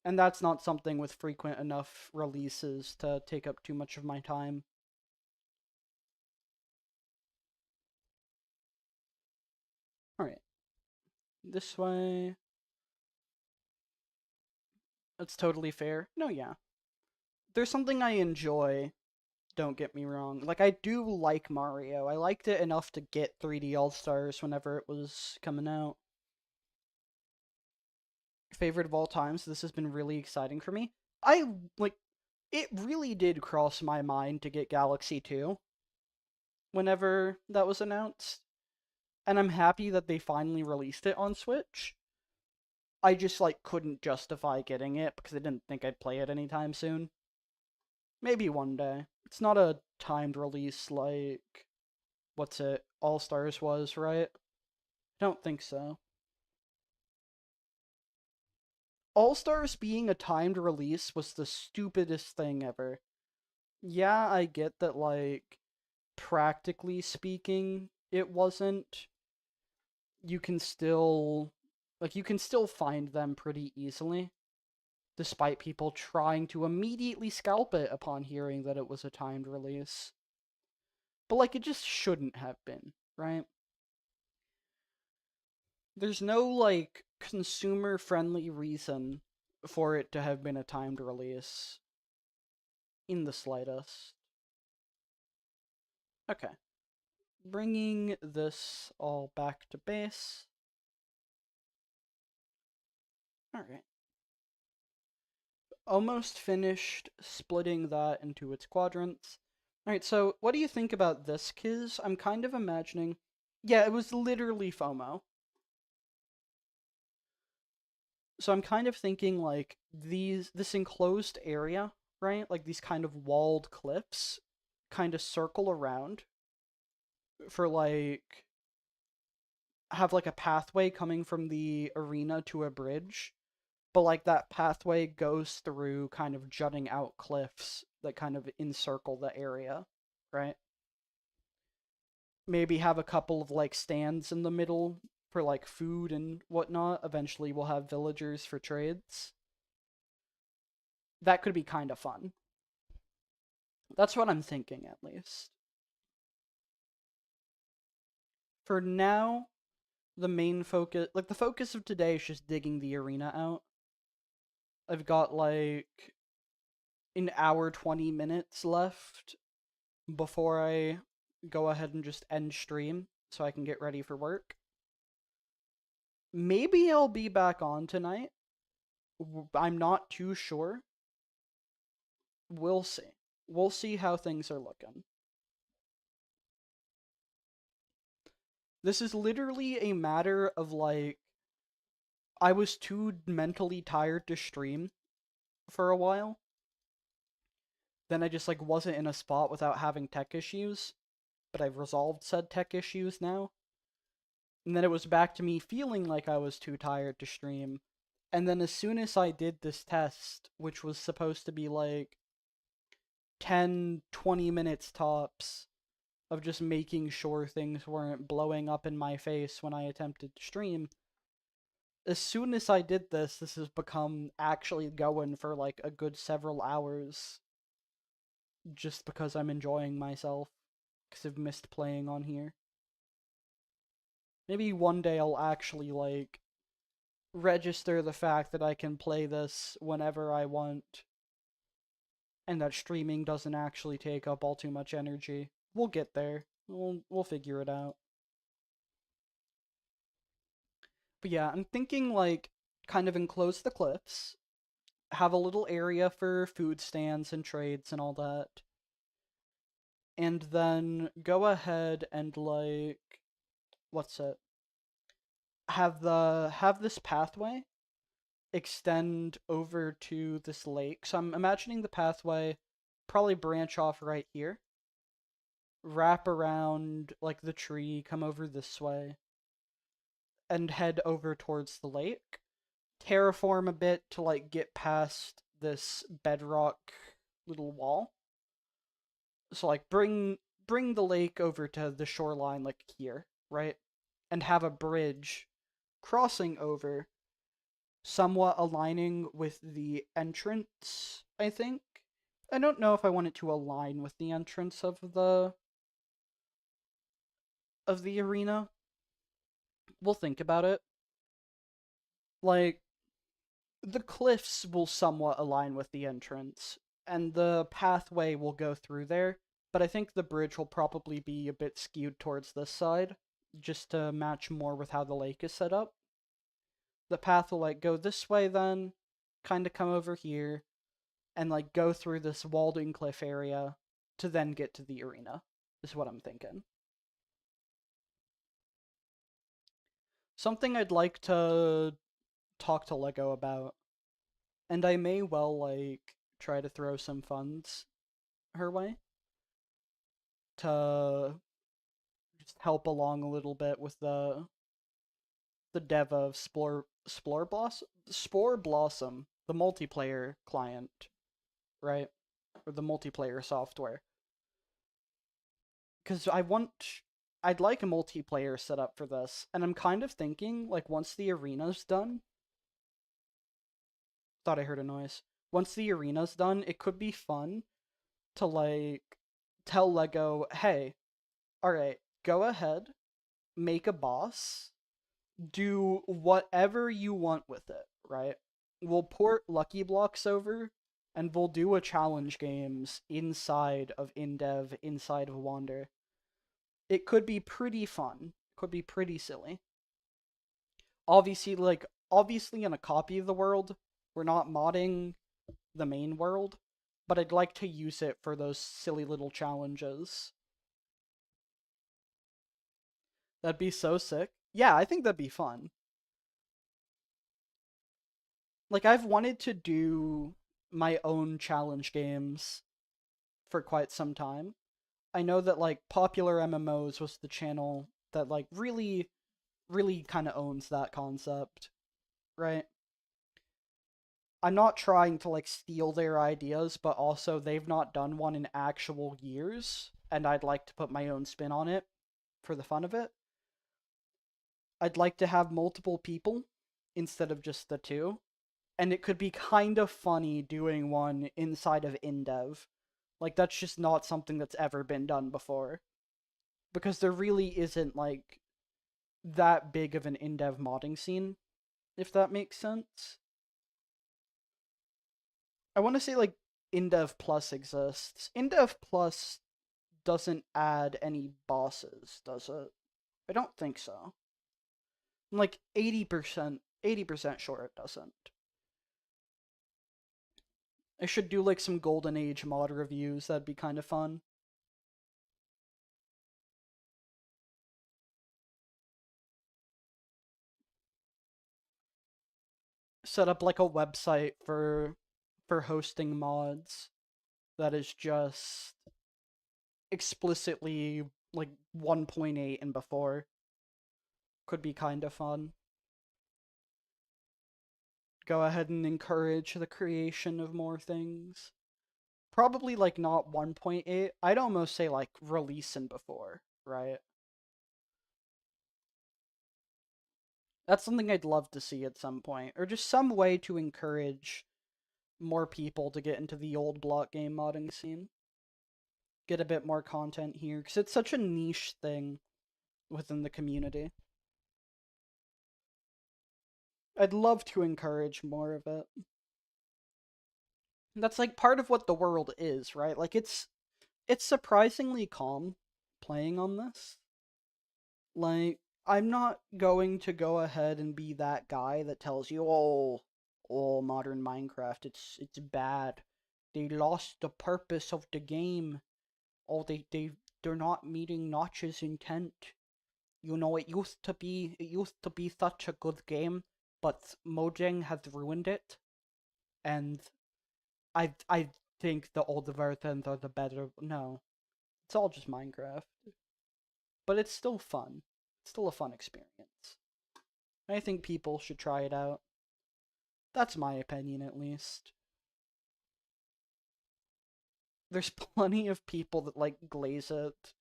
Speaker 1: And that's not something with frequent enough releases to take up too much of my time. Alright, this way. That's totally fair. No, yeah. There's something I enjoy don't get me wrong. Like, I do like Mario. I liked it enough to get 3D All-Stars whenever it was coming out. Favorite of all times, this has been really exciting for me. Like, it really did cross my mind to get Galaxy 2 whenever that was announced. And I'm happy that they finally released it on Switch. I just, like, couldn't justify getting it because I didn't think I'd play it anytime soon. Maybe one day. It's not a timed release like what's it? All Stars was, right? I don't think so. All Stars being a timed release was the stupidest thing ever. Yeah, I get that, like, practically speaking, it wasn't. You can still, like, you can still find them pretty easily, despite people trying to immediately scalp it upon hearing that it was a timed release. But, like, it just shouldn't have been, right? There's no, like, consumer friendly reason for it to have been a timed release in the slightest. Okay. Bringing this all back to base. Alright. Almost finished splitting that into its quadrants. Alright, so what do you think about this, Kiz? I'm kind of imagining. Yeah, it was literally FOMO. So I'm kind of thinking like this enclosed area, right? Like these kind of walled cliffs kind of circle around for like have like a pathway coming from the arena to a bridge, but like that pathway goes through kind of jutting out cliffs that kind of encircle the area, right? Maybe have a couple of like stands in the middle for like food and whatnot. Eventually we'll have villagers for trades. That could be kind of fun. That's what I'm thinking, at least. For now, the main focus, like the focus of today is just digging the arena out. I've got like an hour 20 minutes left before I go ahead and just end stream so I can get ready for work. Maybe I'll be back on tonight. I'm not too sure. We'll see. We'll see how things are looking. This is literally a matter of like I was too mentally tired to stream for a while. Then I just like wasn't in a spot without having tech issues, but I've resolved said tech issues now. And then it was back to me feeling like I was too tired to stream. And then as soon as I did this test, which was supposed to be like 10, 20 minutes tops of just making sure things weren't blowing up in my face when I attempted to stream, as soon as I did this, this has become actually going for like a good several hours just because I'm enjoying myself because I've missed playing on here. Maybe one day I'll actually like register the fact that I can play this whenever I want and that streaming doesn't actually take up all too much energy. We'll get there. We'll figure it out. But yeah, I'm thinking like kind of enclose the cliffs, have a little area for food stands and trades and all that. And then go ahead and like what's it? Have this pathway extend over to this lake. So I'm imagining the pathway probably branch off right here, wrap around like the tree, come over this way, and head over towards the lake. Terraform a bit to like get past this bedrock little wall. So like bring the lake over to the shoreline like here, right? And have a bridge crossing over, somewhat aligning with the entrance, I think. I don't know if I want it to align with the entrance of the arena. We'll think about it. Like the cliffs will somewhat align with the entrance and the pathway will go through there, but I think the bridge will probably be a bit skewed towards this side, just to match more with how the lake is set up. The path will like go this way then, kind of come over here, and like go through this walled-in cliff area to then get to the arena, is what I'm thinking. Something I'd like to talk to Lego about, and I may well like try to throw some funds her way to just help along a little bit with the dev of Spore Blossom, the multiplayer client, right? Or the multiplayer software. Because I'd like a multiplayer setup for this, and I'm kind of thinking like once the arena's done, thought I heard a noise. Once the arena's done, it could be fun to like tell Lego, hey, all right, go ahead, make a boss, do whatever you want with it, right? We'll port Lucky Blocks over, and we'll do a challenge games inside of InDev, inside of Wander. It could be pretty fun. Could be pretty silly. Obviously in a copy of the world, we're not modding the main world, but I'd like to use it for those silly little challenges. That'd be so sick. Yeah, I think that'd be fun. Like, I've wanted to do my own challenge games for quite some time. I know that, like, Popular MMOs was the channel that, like, really kind of owns that concept, right? I'm not trying to, like, steal their ideas, but also they've not done one in actual years, and I'd like to put my own spin on it for the fun of it. I'd like to have multiple people instead of just the two, and it could be kind of funny doing one inside of InDev. Like, that's just not something that's ever been done before. Because there really isn't, like, that big of an InDev modding scene, if that makes sense. I want to say, like, InDev Plus exists. InDev Plus doesn't add any bosses, does it? I don't think so. I'm like 80% sure it doesn't. I should do like some Golden Age mod reviews. That'd be kind of fun. Set up like a website for hosting mods that is just explicitly like 1.8 and before. Could be kind of fun. Go ahead and encourage the creation of more things. Probably like not 1.8. I'd almost say like release and before, right? That's something I'd love to see at some point, or just some way to encourage more people to get into the old block game modding scene. Get a bit more content here, because it's such a niche thing within the community. I'd love to encourage more of it. That's like part of what the world is, right? Like it's surprisingly calm playing on this. Like I'm not going to go ahead and be that guy that tells you, "Oh, modern Minecraft, it's bad. They lost the purpose of the game. Oh, they're not meeting Notch's intent. You know, it used to be such a good game, but Mojang has ruined it, and I think the older versions are the better." No, it's all just Minecraft, but it's still fun. It's still a fun experience. I think people should try it out. That's my opinion, at least. There's plenty of people that like glaze it.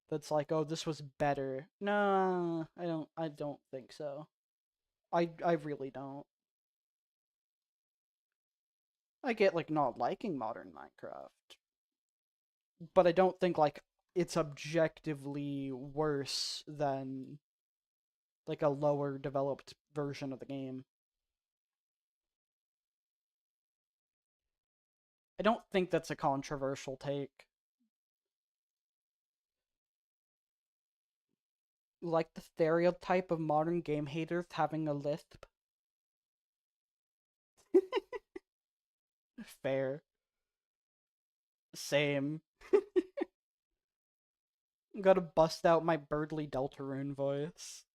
Speaker 1: That's like, oh, this was better. Nah, I don't think so. I really don't. I get like not liking modern Minecraft, but I don't think like it's objectively worse than like a lower developed version of the game. I don't think that's a controversial take. Like the stereotype of modern game haters having a lisp. Fair. Same. Gotta bust out my Birdly Deltarune voice.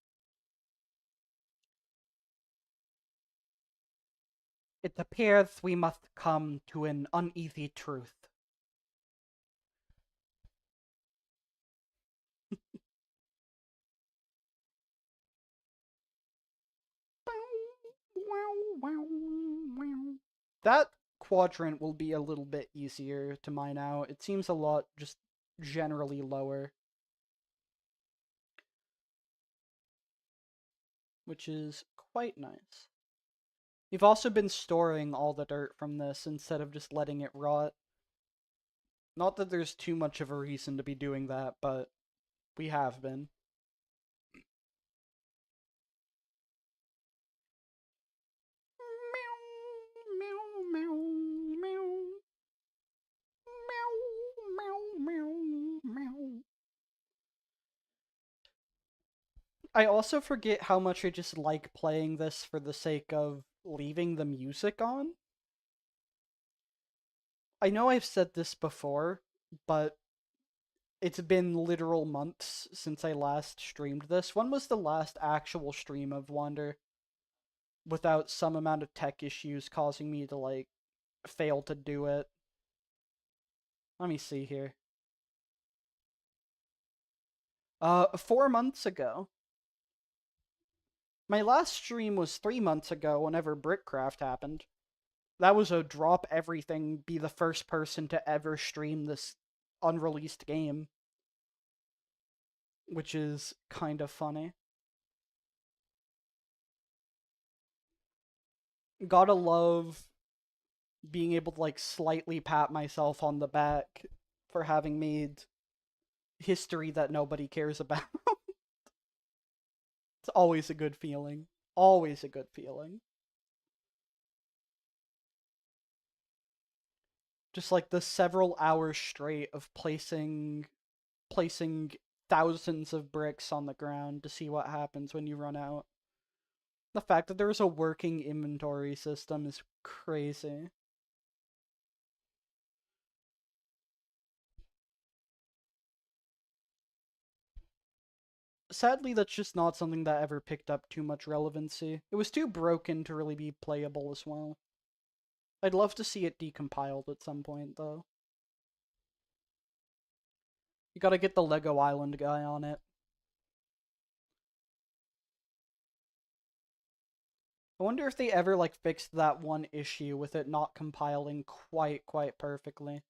Speaker 1: It appears we must come to an uneasy truth. That quadrant will be a little bit easier to mine out. It seems a lot just generally lower, which is quite nice. We've also been storing all the dirt from this instead of just letting it rot. Not that there's too much of a reason to be doing that, but we have been. I also forget how much I just like playing this for the sake of leaving the music on. I know I've said this before, but it's been literal months since I last streamed this. When was the last actual stream of Wander without some amount of tech issues causing me to, like, fail to do it? Let me see here. 4 months ago. My last stream was 3 months ago whenever Brickcraft happened. That was a drop everything, be the first person to ever stream this unreleased game, which is kind of funny. Gotta love being able to, like, slightly pat myself on the back for having made history that nobody cares about. It's always a good feeling. Always a good feeling. Just like the several hours straight of placing thousands of bricks on the ground to see what happens when you run out. The fact that there's a working inventory system is crazy. Sadly, that's just not something that ever picked up too much relevancy. It was too broken to really be playable as well. I'd love to see it decompiled at some point, though. You gotta get the Lego Island guy on it. I wonder if they ever, like, fixed that one issue with it not compiling quite perfectly.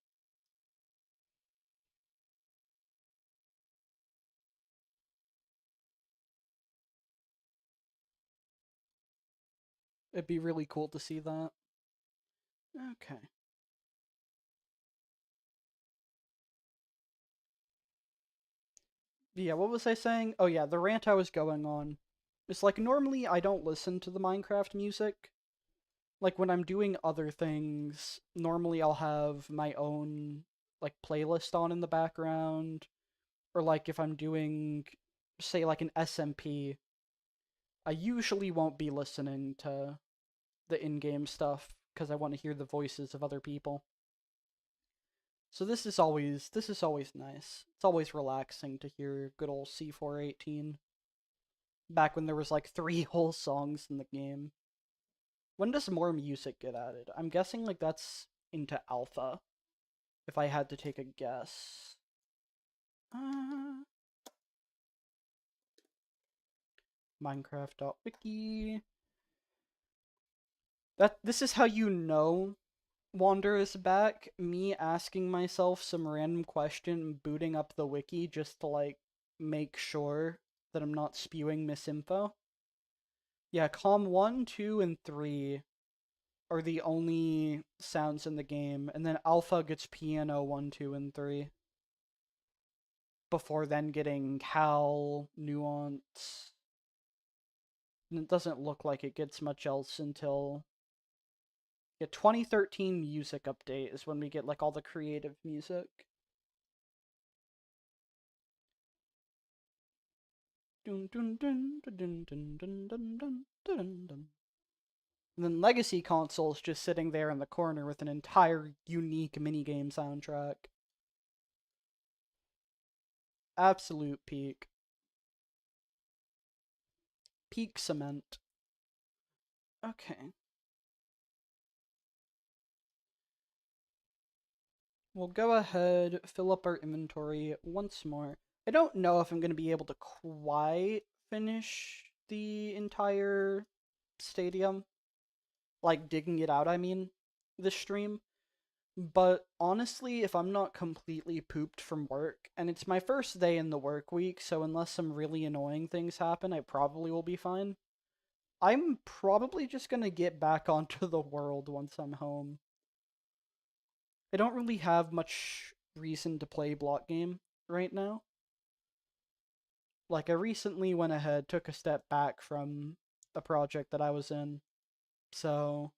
Speaker 1: It'd be really cool to see that. Okay. Yeah, what was I saying? Oh yeah, the rant I was going on. It's like normally I don't listen to the Minecraft music. Like when I'm doing other things, normally I'll have my own, like, playlist on in the background, or like if I'm doing, say, like an SMP, I usually won't be listening to the in-game stuff because I want to hear the voices of other people. So this is always nice. It's always relaxing to hear good old C418. Back when there was like three whole songs in the game. When does more music get added? I'm guessing like that's into alpha, if I had to take a guess. Uh, Minecraft.wiki. This is how you know Wander is back. Me asking myself some random question and booting up the wiki just to, like, make sure that I'm not spewing misinfo. Yeah, com 1, 2, and 3 are the only sounds in the game, and then alpha gets piano 1, 2, and 3. Before then getting howl, nuance. And it doesn't look like it gets much else until, yeah, 2013 music update is when we get, like, all the creative music. Dun, dun, dun, dun, dun, dun, dun, dun, dun, dun, dun. And then Legacy Console's just sitting there in the corner with an entire unique minigame soundtrack. Absolute peak. Peak cement. Okay. We'll go ahead, fill up our inventory once more. I don't know if I'm going to be able to quite finish the entire stadium. Like, digging it out, I mean, this stream. But honestly, if I'm not completely pooped from work, and it's my first day in the work week, so unless some really annoying things happen, I probably will be fine. I'm probably just gonna get back onto the world once I'm home. I don't really have much reason to play block game right now. Like, I recently went ahead, took a step back from a project that I was in, so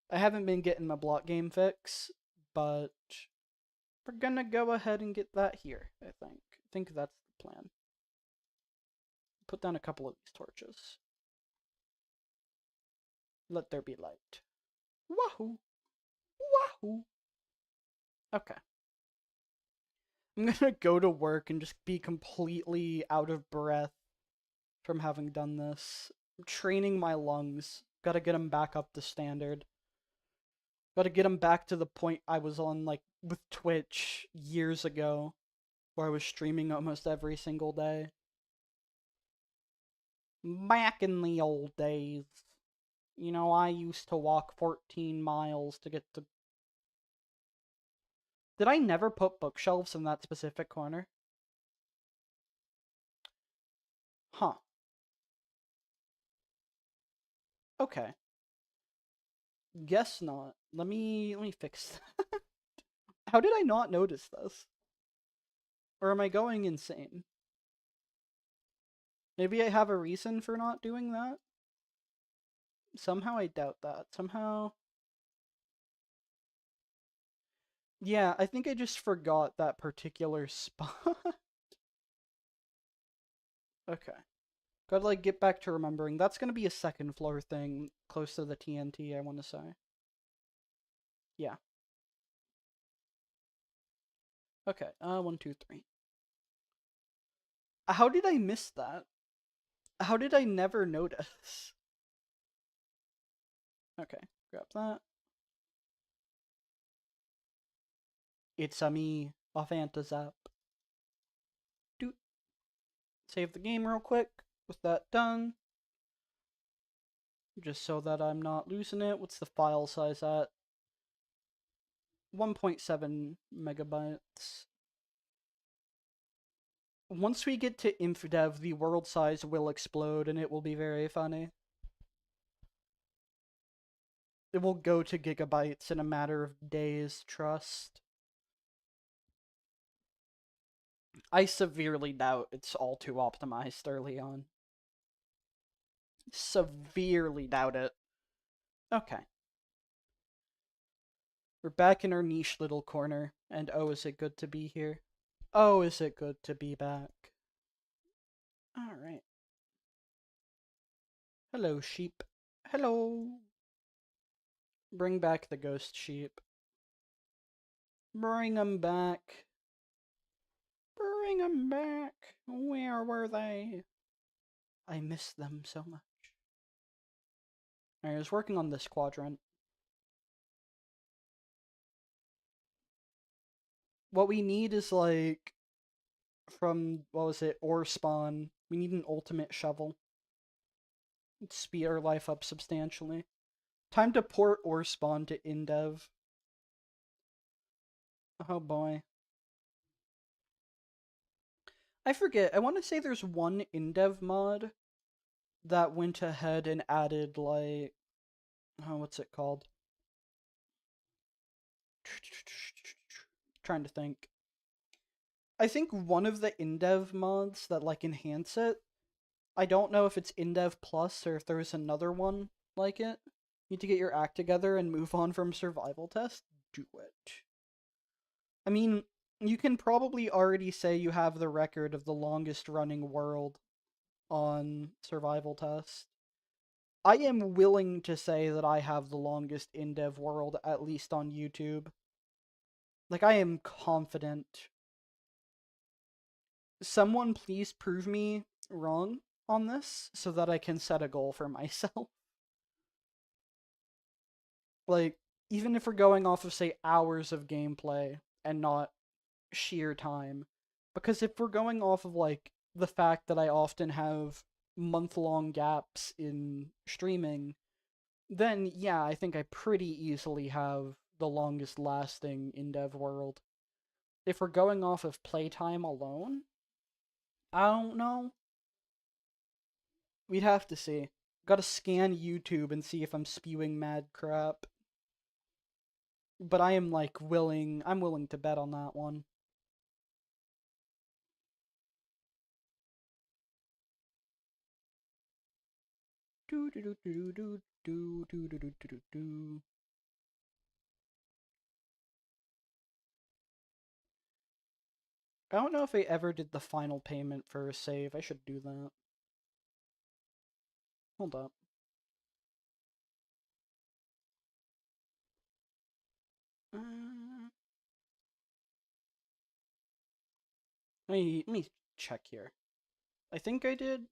Speaker 1: I haven't been getting my block game fix, but we're gonna go ahead and get that here, I think. I think that's the plan. Put down a couple of these torches. Let there be light. Wahoo! Wahoo! Okay. I'm gonna go to work and just be completely out of breath from having done this. I'm training my lungs. Gotta get them back up to standard. Gotta get them back to the point I was on, like, with Twitch years ago, where I was streaming almost every single day. Back in the old days. You know, I used to walk 14 miles to get to... Did I never put bookshelves in that specific corner? Huh. Okay. Guess not. Let me fix that. How did I not notice this? Or am I going insane? Maybe I have a reason for not doing that? Somehow I doubt that. Somehow... Yeah, I think I just forgot that particular spot. Okay. Gotta, like, get back to remembering. That's gonna be a second floor thing, close to the TNT, I want to say. Yeah. Okay, 1, 2, 3. How did I miss that? How did I never notice? Okay, grab that. It's a me, a Fantazap. Doot. Save the game real quick. With that done, just so that I'm not losing it. What's the file size at? 1.7 megabytes. Once we get to InfDev, the world size will explode and it will be very funny. It will go to gigabytes in a matter of days, trust. I severely doubt it's all too optimized early on. Severely doubt it. Okay. We're back in our niche little corner, and oh, is it good to be here? Oh, is it good to be back? Alright. Hello, sheep. Hello. Bring back the ghost sheep. Bring them back. Bring them back. Where were they? I miss them so much. Alright, I was working on this quadrant. What we need is, like, from, what was it, ore spawn, we need an ultimate shovel. Speed our life up substantially. Time to port ore spawn to InDev. Oh boy. I forget, I want to say there's one InDev mod that went ahead and added, like, oh, what's it called? Trying to think. I think one of the InDev mods that, like, enhance it, I don't know if it's InDev Plus or if there's another one like it. Need to get your act together and move on from survival test? Do it. I mean, you can probably already say you have the record of the longest running world. on survival test. I am willing to say that I have the longest in dev world, at least on YouTube. Like, I am confident. Someone please prove me wrong on this so that I can set a goal for myself. Like, even if we're going off of, say, hours of gameplay and not sheer time. Because if we're going off of, like, the fact that I often have month-long gaps in streaming, then yeah, I think I pretty easily have the longest lasting in dev world. If we're going off of playtime alone, I don't know. We'd have to see. Gotta scan YouTube and see if I'm spewing mad crap. But I am like I'm willing to bet on that one. Do do do do do do do do do do do. I don't know if I ever did the final payment for a save. I should do that. Hold up. Uh, let me check here. I think I did.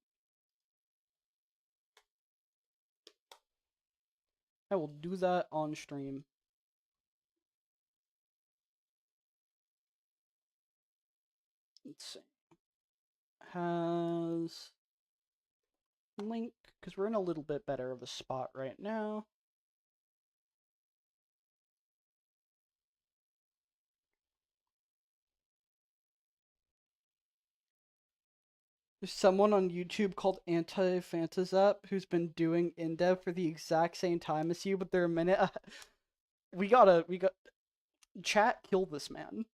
Speaker 1: I will do that on stream. Let's see. Has link, because we're in a little bit better of a spot right now. There's someone on YouTube called Anti-Fantazap who's been doing in-dev for the exact same time as you, but they're a minute. we got chat kill this man.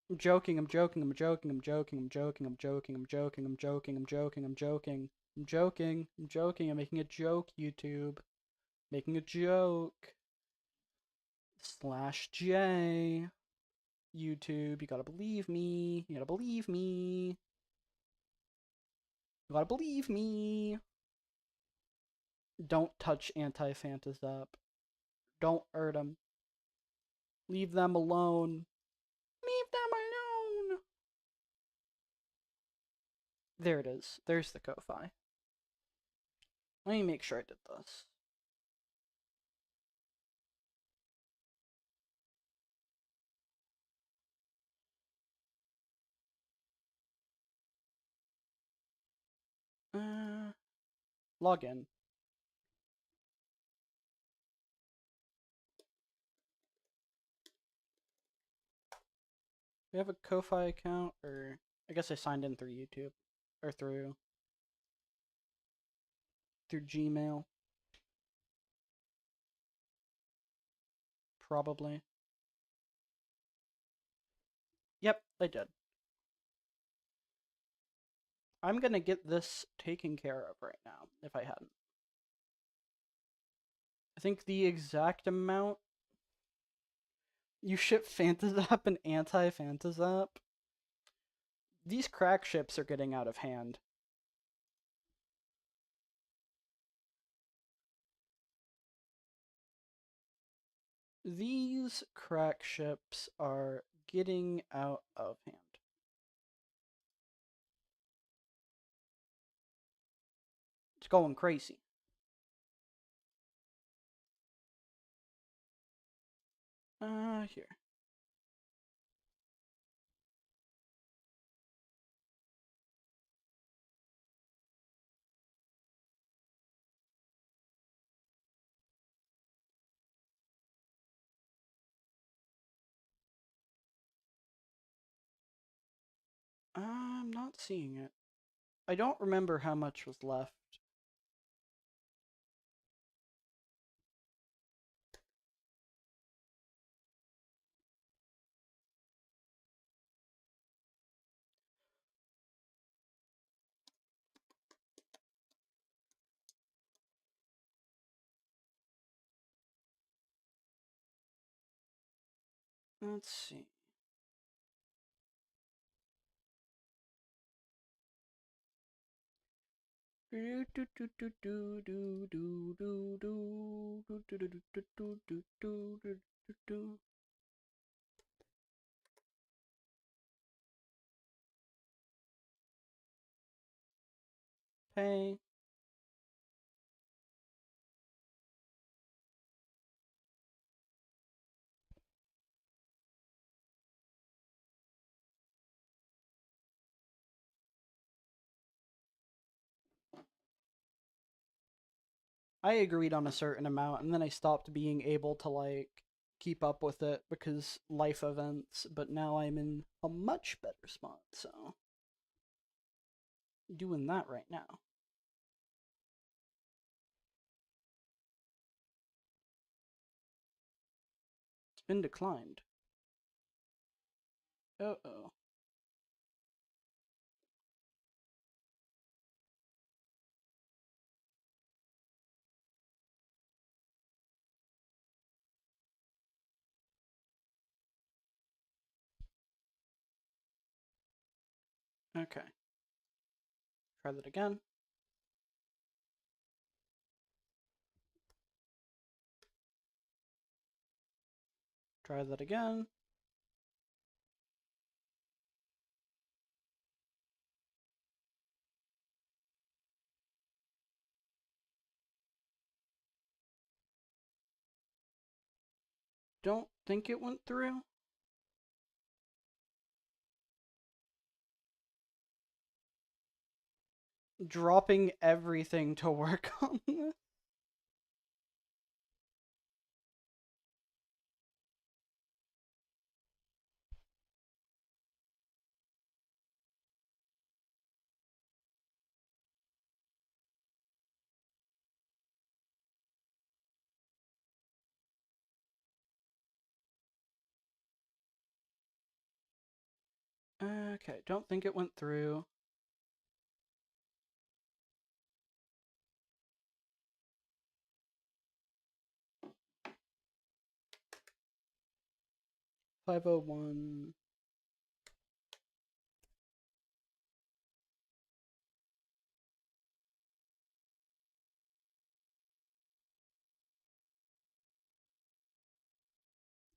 Speaker 1: I'm joking, I'm joking, I'm joking, I'm joking, I'm joking, I'm joking, I'm joking, I'm joking, I'm joking, I'm joking, I'm joking, I'm joking, I'm making a joke, YouTube. Making a joke. /J. YouTube, you gotta believe me. You gotta believe me. You gotta believe me. Don't touch anti-fantas up. Don't hurt them. Leave them alone. Leave them alone. There it is. There's the Ko-Fi. Let me make sure I did this. Log in. Do you have a Ko-Fi account? Or I guess I signed in through YouTube. Or through Gmail. Probably. Yep, I did. I'm gonna get this taken care of right now, if I hadn't. I think the exact amount you ship Phantazap and anti-Phantazap. These crack ships are getting out of hand. These crack ships are getting out of hand. It's going crazy. Here. I'm not seeing it. I don't remember how much was left. Let's see. Pay. I agreed on a certain amount, and then I stopped being able to, like, keep up with it because life events, but now I'm in a much better spot, so. Doing that right now. It's been declined. Uh-oh. Okay. Try that again. Try that again. Don't think it went through. Dropping everything to work on this. Okay, don't think it went through. $501.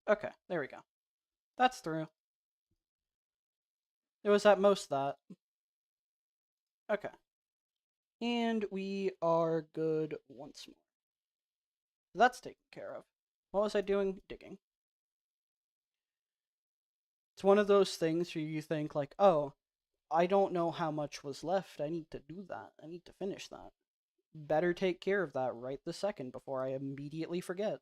Speaker 1: Okay, there we go. That's through. It was at most that. Okay. And we are good once more. That's taken care of. What was I doing? Digging. It's one of those things where you think, like, oh, I don't know how much was left. I need to do that. I need to finish that. Better take care of that right this second before I immediately forget.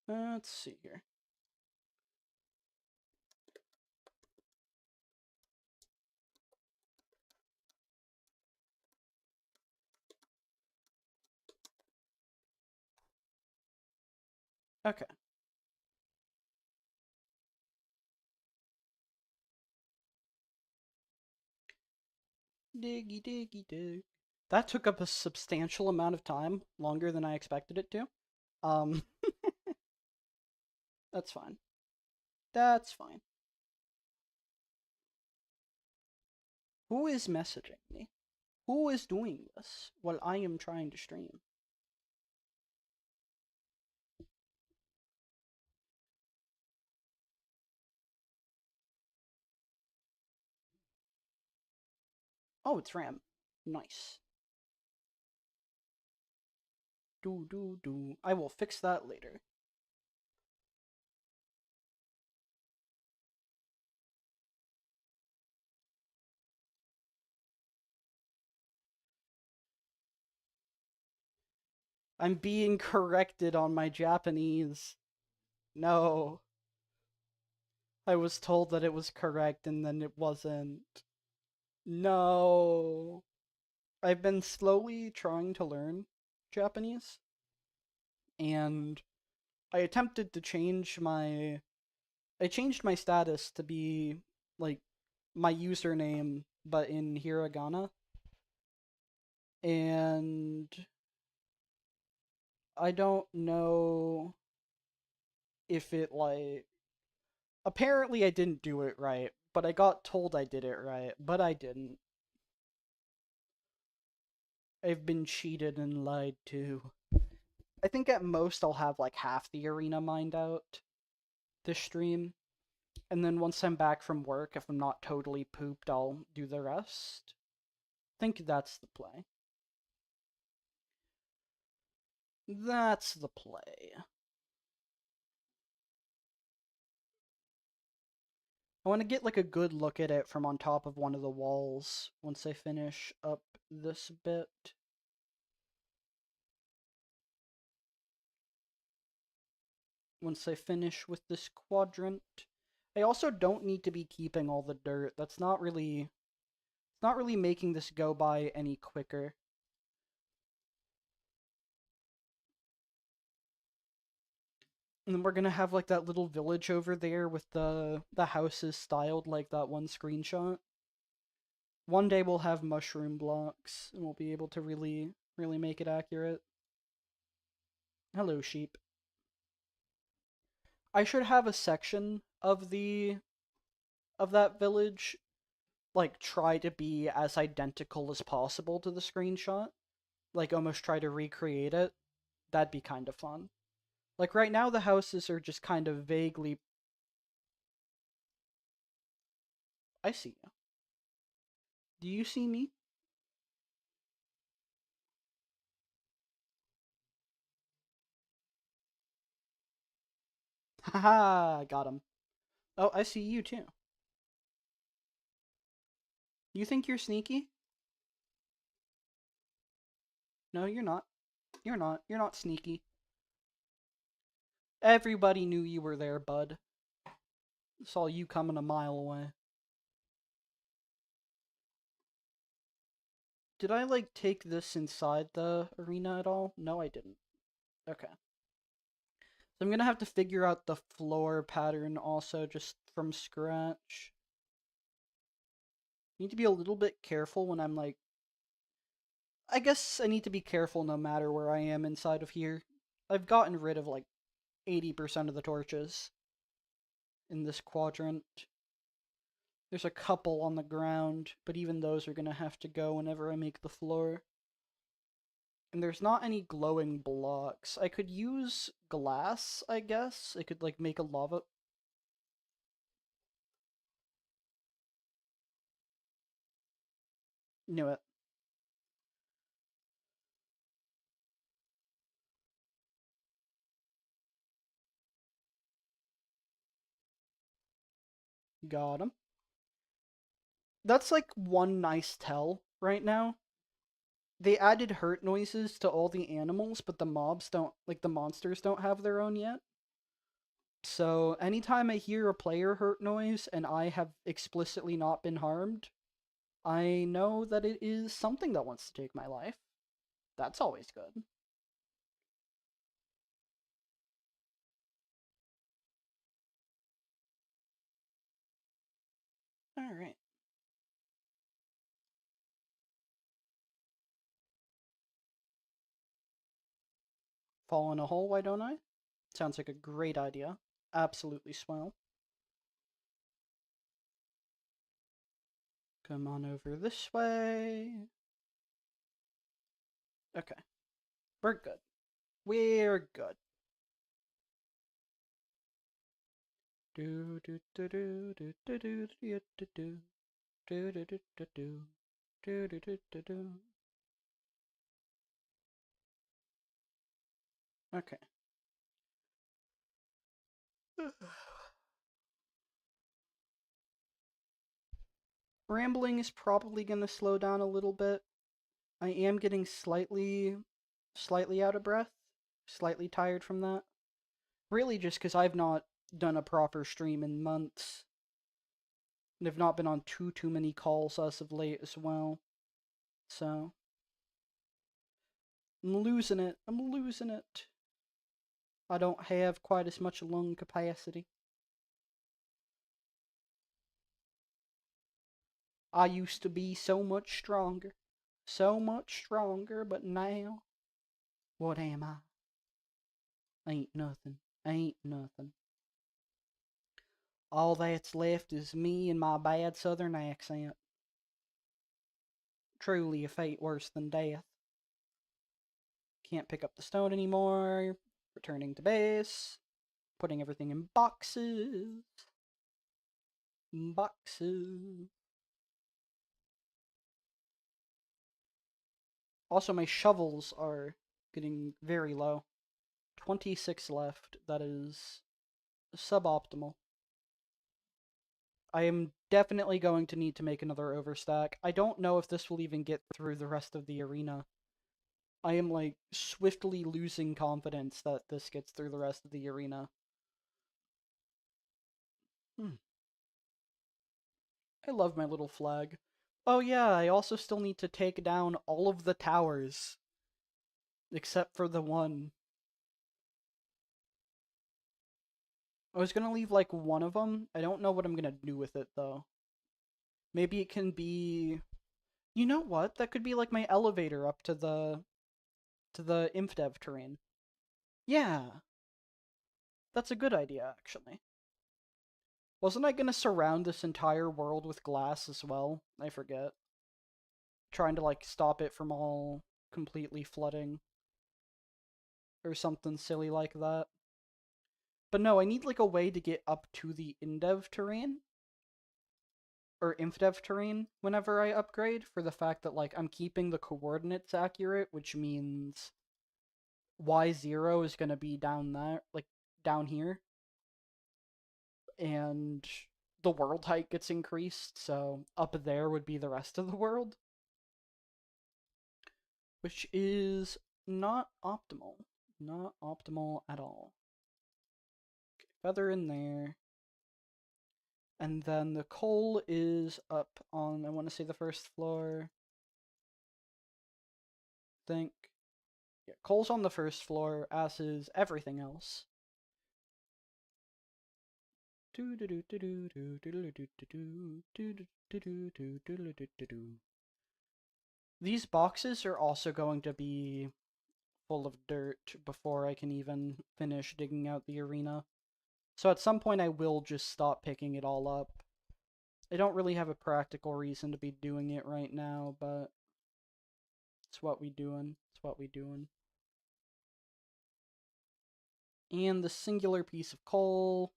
Speaker 1: Let's see here. Okay. Diggy diggy dig. That took up a substantial amount of time, longer than I expected it to. Um, that's fine. That's fine. Who is messaging me? Who is doing this while I am trying to stream? Oh, it's Ram. Nice. Do. I will fix that later. I'm being corrected on my Japanese. No. I was told that it was correct and then it wasn't. No. I've been slowly trying to learn Japanese, and I attempted to change my. I changed my status to be, like, my username, but in hiragana, and I don't know if it, like. Apparently, I didn't do it right, but I got told I did it right, but I didn't. I've been cheated and lied to. I think at most I'll have like half the arena mined out this stream. And then once I'm back from work, if I'm not totally pooped, I'll do the rest. I think that's the play. That's the play. I want to get like a good look at it from on top of one of the walls once I finish up this bit. Once I finish with this quadrant. I also don't need to be keeping all the dirt. That's not really... It's not really making this go by any quicker. And then we're gonna have like that little village over there with the houses styled like that one screenshot. One day we'll have mushroom blocks and we'll be able to really make it accurate. Hello, sheep. I should have a section of that village like try to be as identical as possible to the screenshot. Like almost try to recreate it. That'd be kind of fun. Like right now the houses are just kind of vaguely... I see you. Do you see me? Haha, I got him. Oh, I see you too. You think you're sneaky? No, you're not. You're not. You're not sneaky. Everybody knew you were there, bud. Saw you coming a mile away. Did I, like, take this inside the arena at all? No, I didn't. Okay. So I'm gonna have to figure out the floor pattern also just from scratch. Need to be a little bit careful when I'm, like... I guess I need to be careful no matter where I am inside of here. I've gotten rid of, like, 80% of the torches in this quadrant. There's a couple on the ground, but even those are gonna have to go whenever I make the floor. And there's not any glowing blocks. I could use glass, I guess. I could, like, make a lava... Knew it. Got him. That's, like, one nice tell right now. They added hurt noises to all the animals, but the mobs don't... Like, the monsters don't have their own yet. So, anytime I hear a player hurt noise and I have explicitly not been harmed, I know that it is something that wants to take my life. That's always good. Alright. Fall in a hole, why don't I? Sounds like a great idea. Absolutely swell. Come on over this way. Okay. We're good. We're good. Do do do do do do do do do do do do do do do do do do do do. Okay. Rambling is probably going to slow down a little bit. I am getting slightly out of breath, slightly tired from that. Really just because I've not done a proper stream in months. And I've not been on too many calls as of late as well. So I'm losing it. I'm losing it. I don't have quite as much lung capacity. I used to be so much stronger. So much stronger, but now, what am I? Ain't nothing. Ain't nothing. All that's left is me and my bad southern accent. Truly a fate worse than death. Can't pick up the stone anymore. Returning to base. Putting everything in boxes. Boxes. Also, my shovels are getting very low. 26 left. That is suboptimal. I am definitely going to need to make another overstack. I don't know if this will even get through the rest of the arena. I am, like, swiftly losing confidence that this gets through the rest of the arena. I love my little flag. Oh yeah, I also still need to take down all of the towers. Except for the one. I was gonna leave, like, one of them. I don't know what I'm gonna do with it, though. Maybe it can be... You know what? That could be, like, my elevator up to the InfDev terrain. Yeah, that's a good idea, actually. Wasn't I gonna surround this entire world with glass as well? I forget. Trying to, like, stop it from all completely flooding. Or something silly like that. But no, I need, like, a way to get up to the InDev terrain. Or InfDev terrain whenever I upgrade, for the fact that, like, I'm keeping the coordinates accurate, which means Y0 is gonna be down there, like, down here. And the world height gets increased, so up there would be the rest of the world. Which is not optimal. Not optimal at all. Okay, feather in there. And then the coal is up on, I want to say, the first floor. I think. Yeah, coal's on the first floor, as is everything else. These boxes are also going to be full of dirt before I can even finish digging out the arena. So at some point I will just stop picking it all up. I don't really have a practical reason to be doing it right now, but it's what we doing. It's what we doing. And the singular piece of coal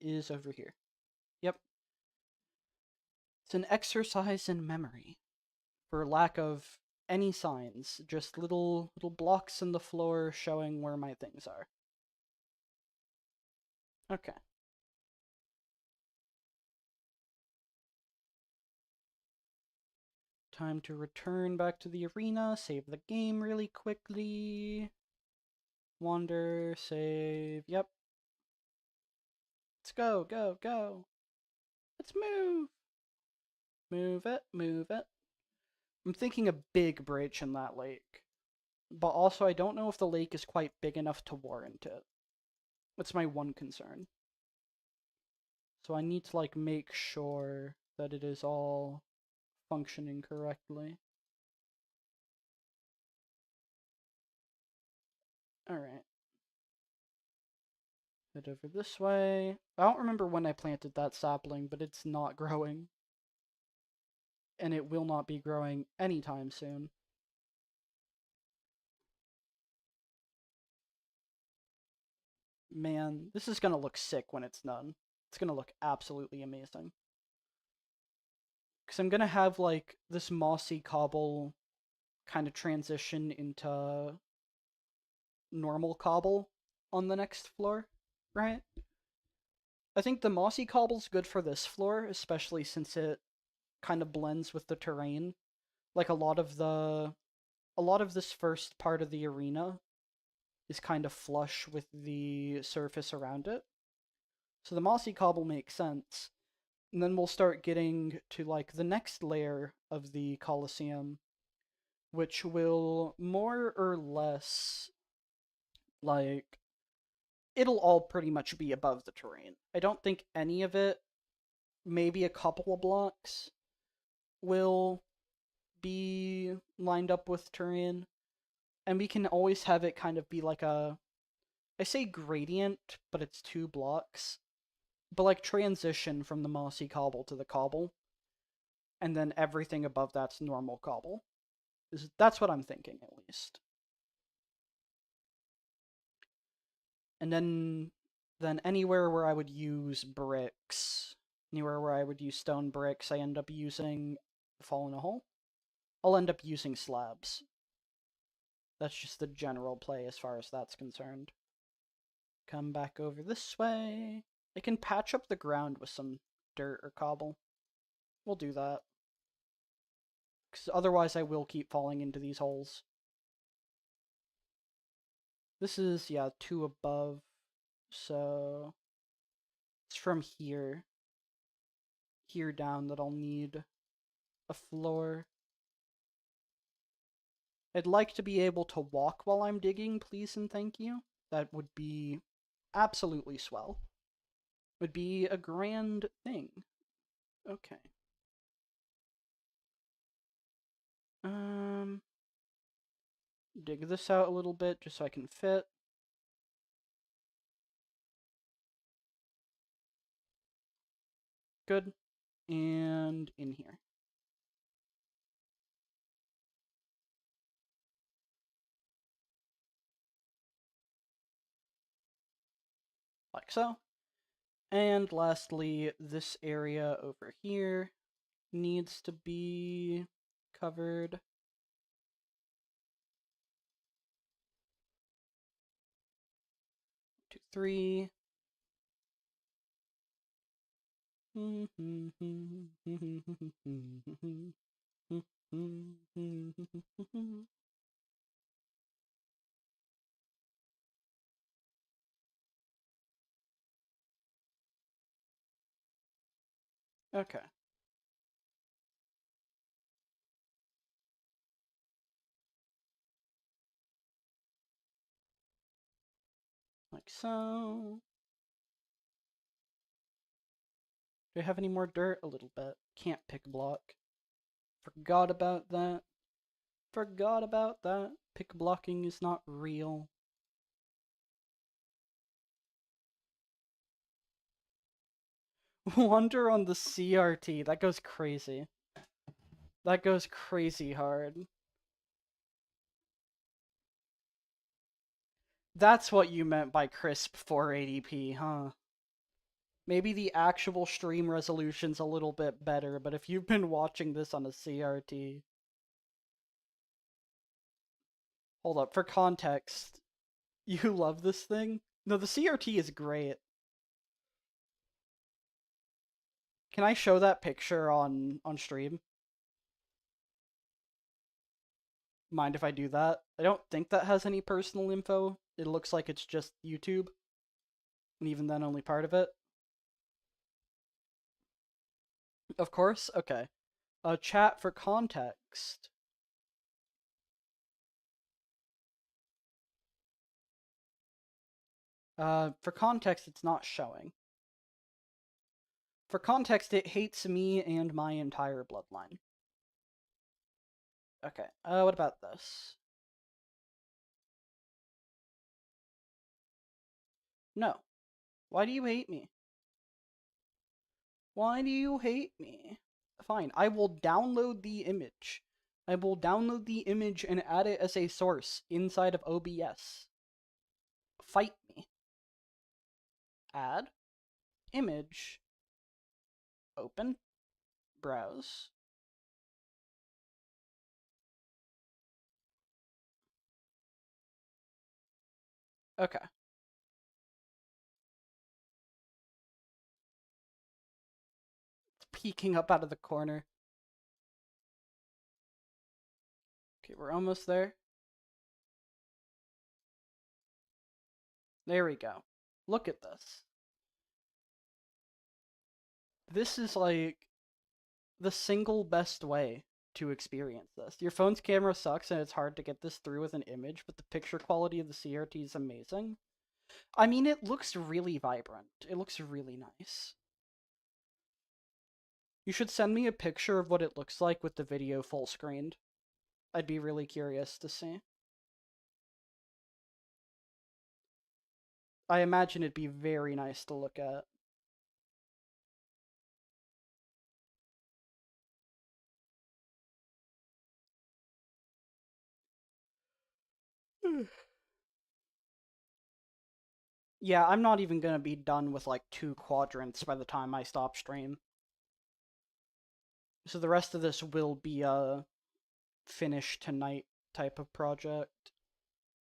Speaker 1: is over here. Yep. It's an exercise in memory. For lack of any signs, just little blocks in the floor showing where my things are. Okay. Time to return back to the arena, save the game really quickly. Wander, save, yep. Let's go, go, go. Let's move. Move it, move it. I'm thinking a big bridge in that lake. But also, I don't know if the lake is quite big enough to warrant it. That's my one concern. So I need to, like, make sure that it is all functioning correctly. Alright. Head over this way. I don't remember when I planted that sapling, but it's not growing. And it will not be growing anytime soon. Man, this is gonna look sick when it's done. It's gonna look absolutely amazing. Because I'm gonna have, like, this mossy cobble kind of transition into normal cobble on the next floor, right? I think the mossy cobble's good for this floor, especially since it kind of blends with the terrain. Like, a lot of this first part of the arena is kind of flush with the surface around it. So the mossy cobble makes sense. And then we'll start getting to, like, the next layer of the Colosseum, which will more or less, like, it'll all pretty much be above the terrain. I don't think any of it, maybe a couple of blocks, will be lined up with terrain. And we can always have it kind of be like a, I say gradient, but it's 2 blocks. but like transition from the mossy cobble to the cobble, and then everything above that's normal cobble. That's what I'm thinking, at least. And then anywhere where I would use bricks, anywhere where I would use stone bricks, I end up using fall in a hole. I'll end up using slabs. That's just the general play as far as that's concerned. Come back over this way. I can patch up the ground with some dirt or cobble. We'll do that. Because otherwise I will keep falling into these holes. This is, yeah, 2 above. So it's from here down that I'll need a floor. I'd like to be able to walk while I'm digging, please and thank you. That would be absolutely swell. Would be a grand thing. Okay. Dig this out a little bit just so I can fit. Good. And in here. Like so. And lastly, this area over here needs to be covered. 2, 3. Okay. Like so. Do I have any more dirt? A little bit. Can't pick a block. Forgot about that. Forgot about that. Pick blocking is not real. Wander on the CRT. That goes crazy. That goes crazy hard. That's what you meant by crisp 480p, huh? Maybe the actual stream resolution's a little bit better, but if you've been watching this on a CRT... Hold up, for context, you love this thing? No, the CRT is great. Can I show that picture on stream? Mind if I do that? I don't think that has any personal info. It looks like it's just YouTube. And even then, only part of it. Of course? Okay. Chat for context. For context, it's not showing. For context, it hates me and my entire bloodline. Okay, what about this? No. Why do you hate me? Why do you hate me? Fine, I will download the image. I will download the image and add it as a source inside of OBS. Fight me. Add. Image. Open. Browse. Okay. It's peeking up out of the corner. Okay, we're almost there. There we go. Look at this. This is like the single best way to experience this. Your phone's camera sucks and it's hard to get this through with an image, but the picture quality of the CRT is amazing. I mean, it looks really vibrant. It looks really nice. You should send me a picture of what it looks like with the video full screened. I'd be really curious to see. I imagine it'd be very nice to look at. Yeah, I'm not even gonna be done with like 2 quadrants by the time I stop stream. So the rest of this will be a finish tonight type of project.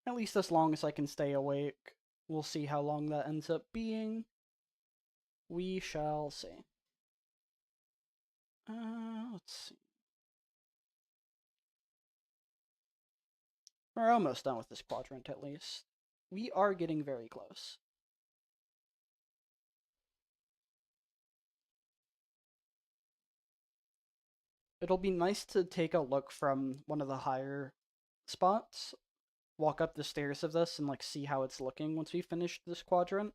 Speaker 1: At least as long as I can stay awake. We'll see how long that ends up being. We shall see. Let's see. We're almost done with this quadrant, at least. We are getting very close. It'll be nice to take a look from one of the higher spots, walk up the stairs of this, and like see how it's looking once we finish this quadrant.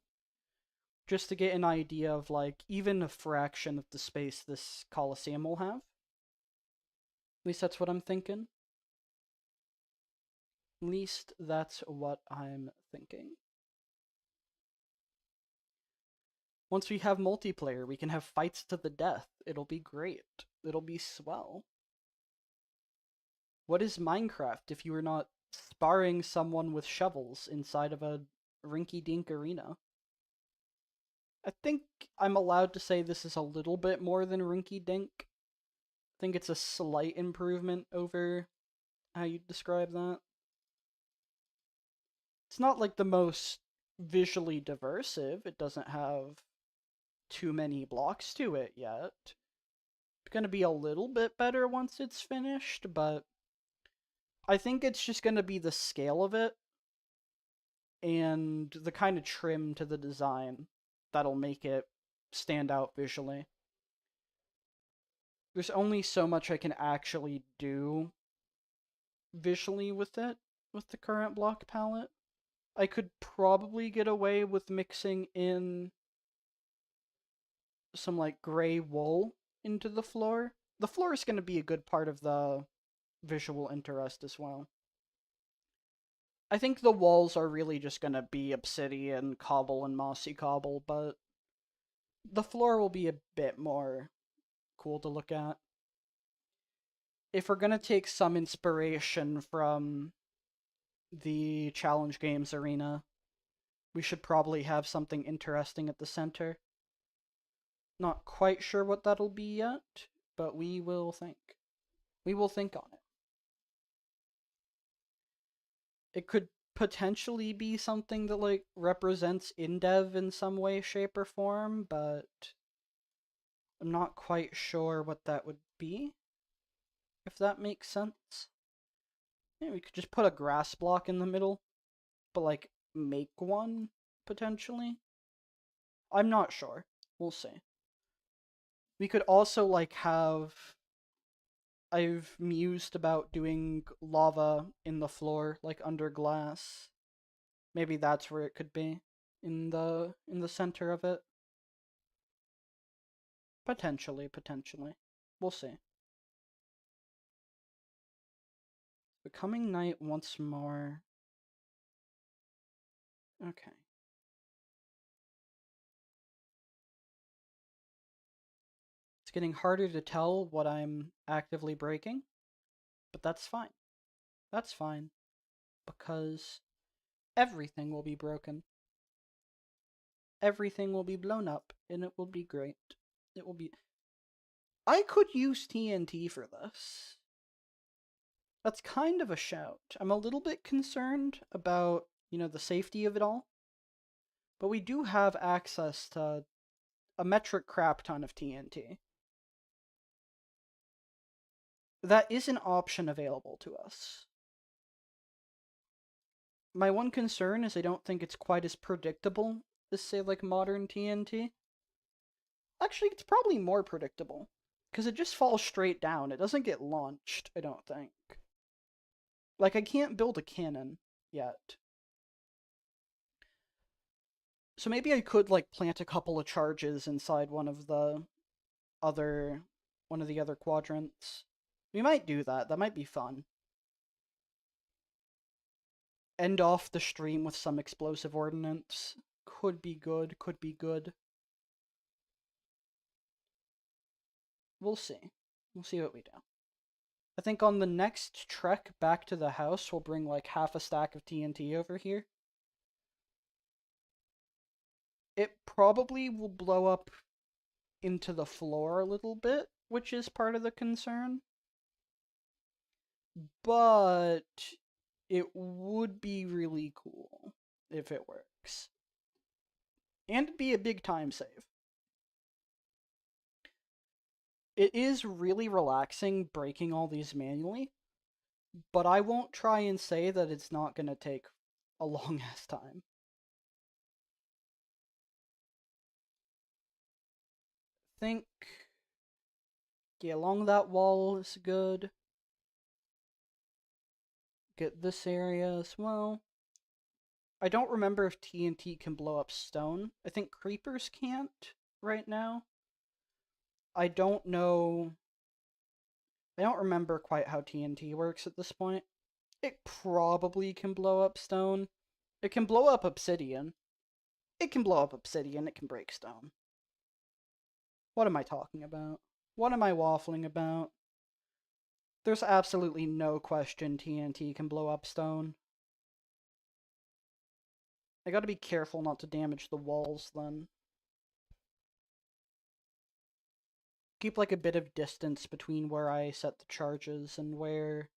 Speaker 1: Just to get an idea of like even a fraction of the space this Coliseum will have. At least that's what I'm thinking. At least that's what I'm thinking. Once we have multiplayer, we can have fights to the death. It'll be great. It'll be swell. What is Minecraft if you were not sparring someone with shovels inside of a rinky-dink arena? I think I'm allowed to say this is a little bit more than rinky-dink. I think it's a slight improvement over how you describe that. It's not like the most visually diversive. It doesn't have too many blocks to it yet. It's going to be a little bit better once it's finished, but I think it's just going to be the scale of it and the kind of trim to the design that'll make it stand out visually. There's only so much I can actually do visually with it with the current block palette. I could probably get away with mixing in some like gray wool into the floor. The floor is going to be a good part of the visual interest as well. I think the walls are really just going to be obsidian, cobble, and mossy cobble, but the floor will be a bit more cool to look at. If we're going to take some inspiration from the challenge games arena, we should probably have something interesting at the center. Not quite sure what that'll be yet, but we will think. We will think on it. It could potentially be something that like represents InDev in some way, shape, or form, but I'm not quite sure what that would be. If that makes sense. Yeah, we could just put a grass block in the middle, but like make one potentially. I'm not sure. We'll see. We could also like have I've mused about doing lava in the floor, like under glass. Maybe that's where it could be in the center of it. Potentially. We'll see. Becoming night once more. Okay. It's getting harder to tell what I'm actively breaking, but that's fine. That's fine. Because everything will be broken. Everything will be blown up, and it will be great. It will be. I could use TNT for this. That's kind of a shout. I'm a little bit concerned about, the safety of it all. But we do have access to a metric crap ton of TNT. That is an option available to us. My one concern is I don't think it's quite as predictable as, say, like modern TNT. Actually, it's probably more predictable. Because it just falls straight down. It doesn't get launched, I don't think. Like, I can't build a cannon yet. So maybe I could, like, plant a couple of charges inside other one of the other quadrants. We might do that. That might be fun. End off the stream with some explosive ordnance. Could be good, could be good. We'll see. We'll see what we do. I think on the next trek back to the house, we'll bring like half a stack of TNT over here. It probably will blow up into the floor a little bit, which is part of the concern. But it would be really cool if it works. And it'd be a big time save. It is really relaxing breaking all these manually, but I won't try and say that it's not going to take a long ass time. Think, yeah, along that wall is good. Get this area as well. I don't remember if TNT can blow up stone. I think creepers can't right now. I don't know. I don't remember quite how TNT works at this point. It probably can blow up stone. It can blow up obsidian. It can blow up obsidian. It can break stone. What am I talking about? What am I waffling about? There's absolutely no question TNT can blow up stone. I gotta be careful not to damage the walls then. Keep like a bit of distance between where I set the charges and where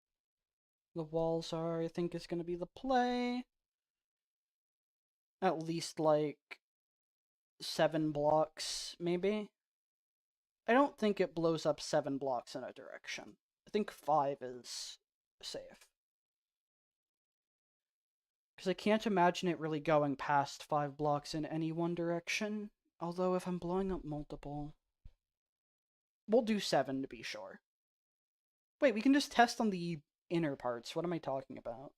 Speaker 1: the walls are, I think is gonna be the play. At least like 7 blocks, maybe? I don't think it blows up 7 blocks in a direction. I think 5 is safe. Because I can't imagine it really going past 5 blocks in any one direction. Although if I'm blowing up multiple... We'll do 7 to be sure. Wait, we can just test on the inner parts. What am I talking about?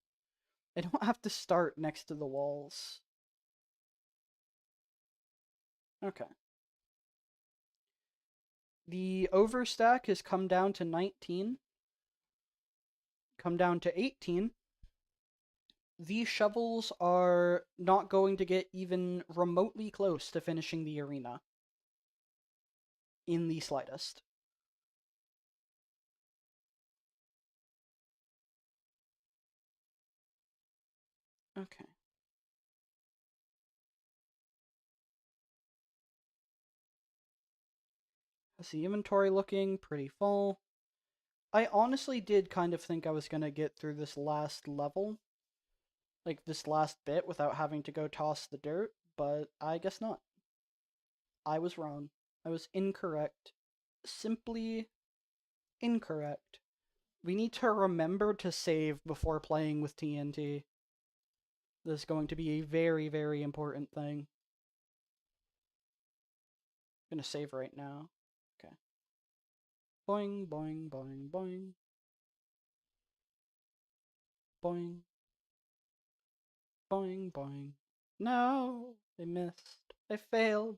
Speaker 1: I don't have to start next to the walls. Okay. The overstack has come down to 19. Come down to 18. These shovels are not going to get even remotely close to finishing the arena. In the slightest. Okay. How's the inventory looking? Pretty full. I honestly did kind of think I was going to get through this last level, like this last bit, without having to go toss the dirt, but I guess not. I was wrong. I was incorrect. Simply incorrect. We need to remember to save before playing with TNT. This is going to be a very, very important thing. I'm gonna save right now. Okay. Boing, boing, boing, boing. Boing. Boing, boing. No! I missed. I failed.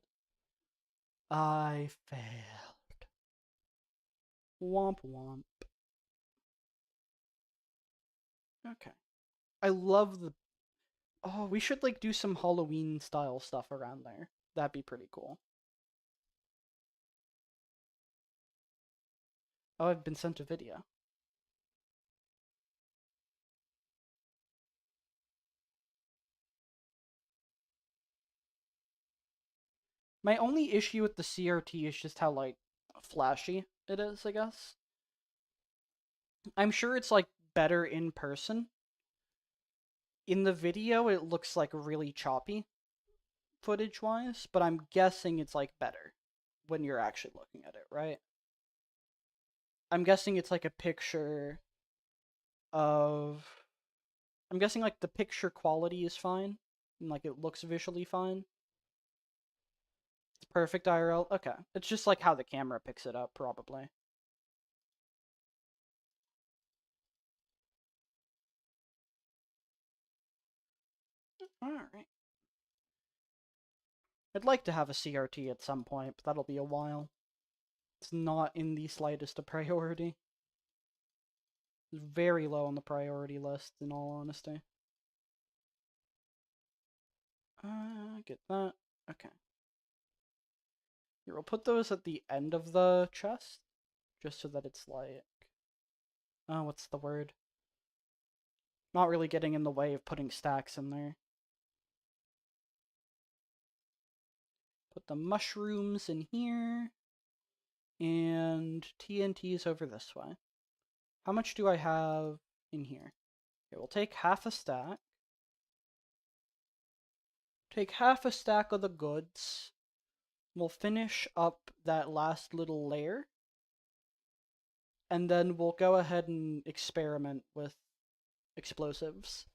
Speaker 1: I failed. Womp womp. Okay. I love the... Oh, we should, like, do some Halloween-style stuff around there. That'd be pretty cool. Oh, I've been sent a video. My only issue with the CRT is just how, like, flashy it is, I guess. I'm sure it's, like, better in person. In the video, it looks, like, really choppy, footage-wise, but I'm guessing it's, like, better when you're actually looking at it, right? I'm guessing it's, like, a picture of... I'm guessing, like, the picture quality is fine, and, like, it looks visually fine. It's perfect IRL? Okay. It's just, like, how the camera picks it up, probably. Alright. I'd like to have a CRT at some point, but that'll be a while. It's not in the slightest a priority. It's very low on the priority list, in all honesty. Get that. Okay. Here, we'll put those at the end of the chest, just so that it's like... what's the word? Not really getting in the way of putting stacks in there. Put the mushrooms in here. And TNT's over this way. How much do I have in here? Okay, we'll take half a stack. Take half a stack of the goods. We'll finish up that last little layer. And then we'll go ahead and experiment with explosives.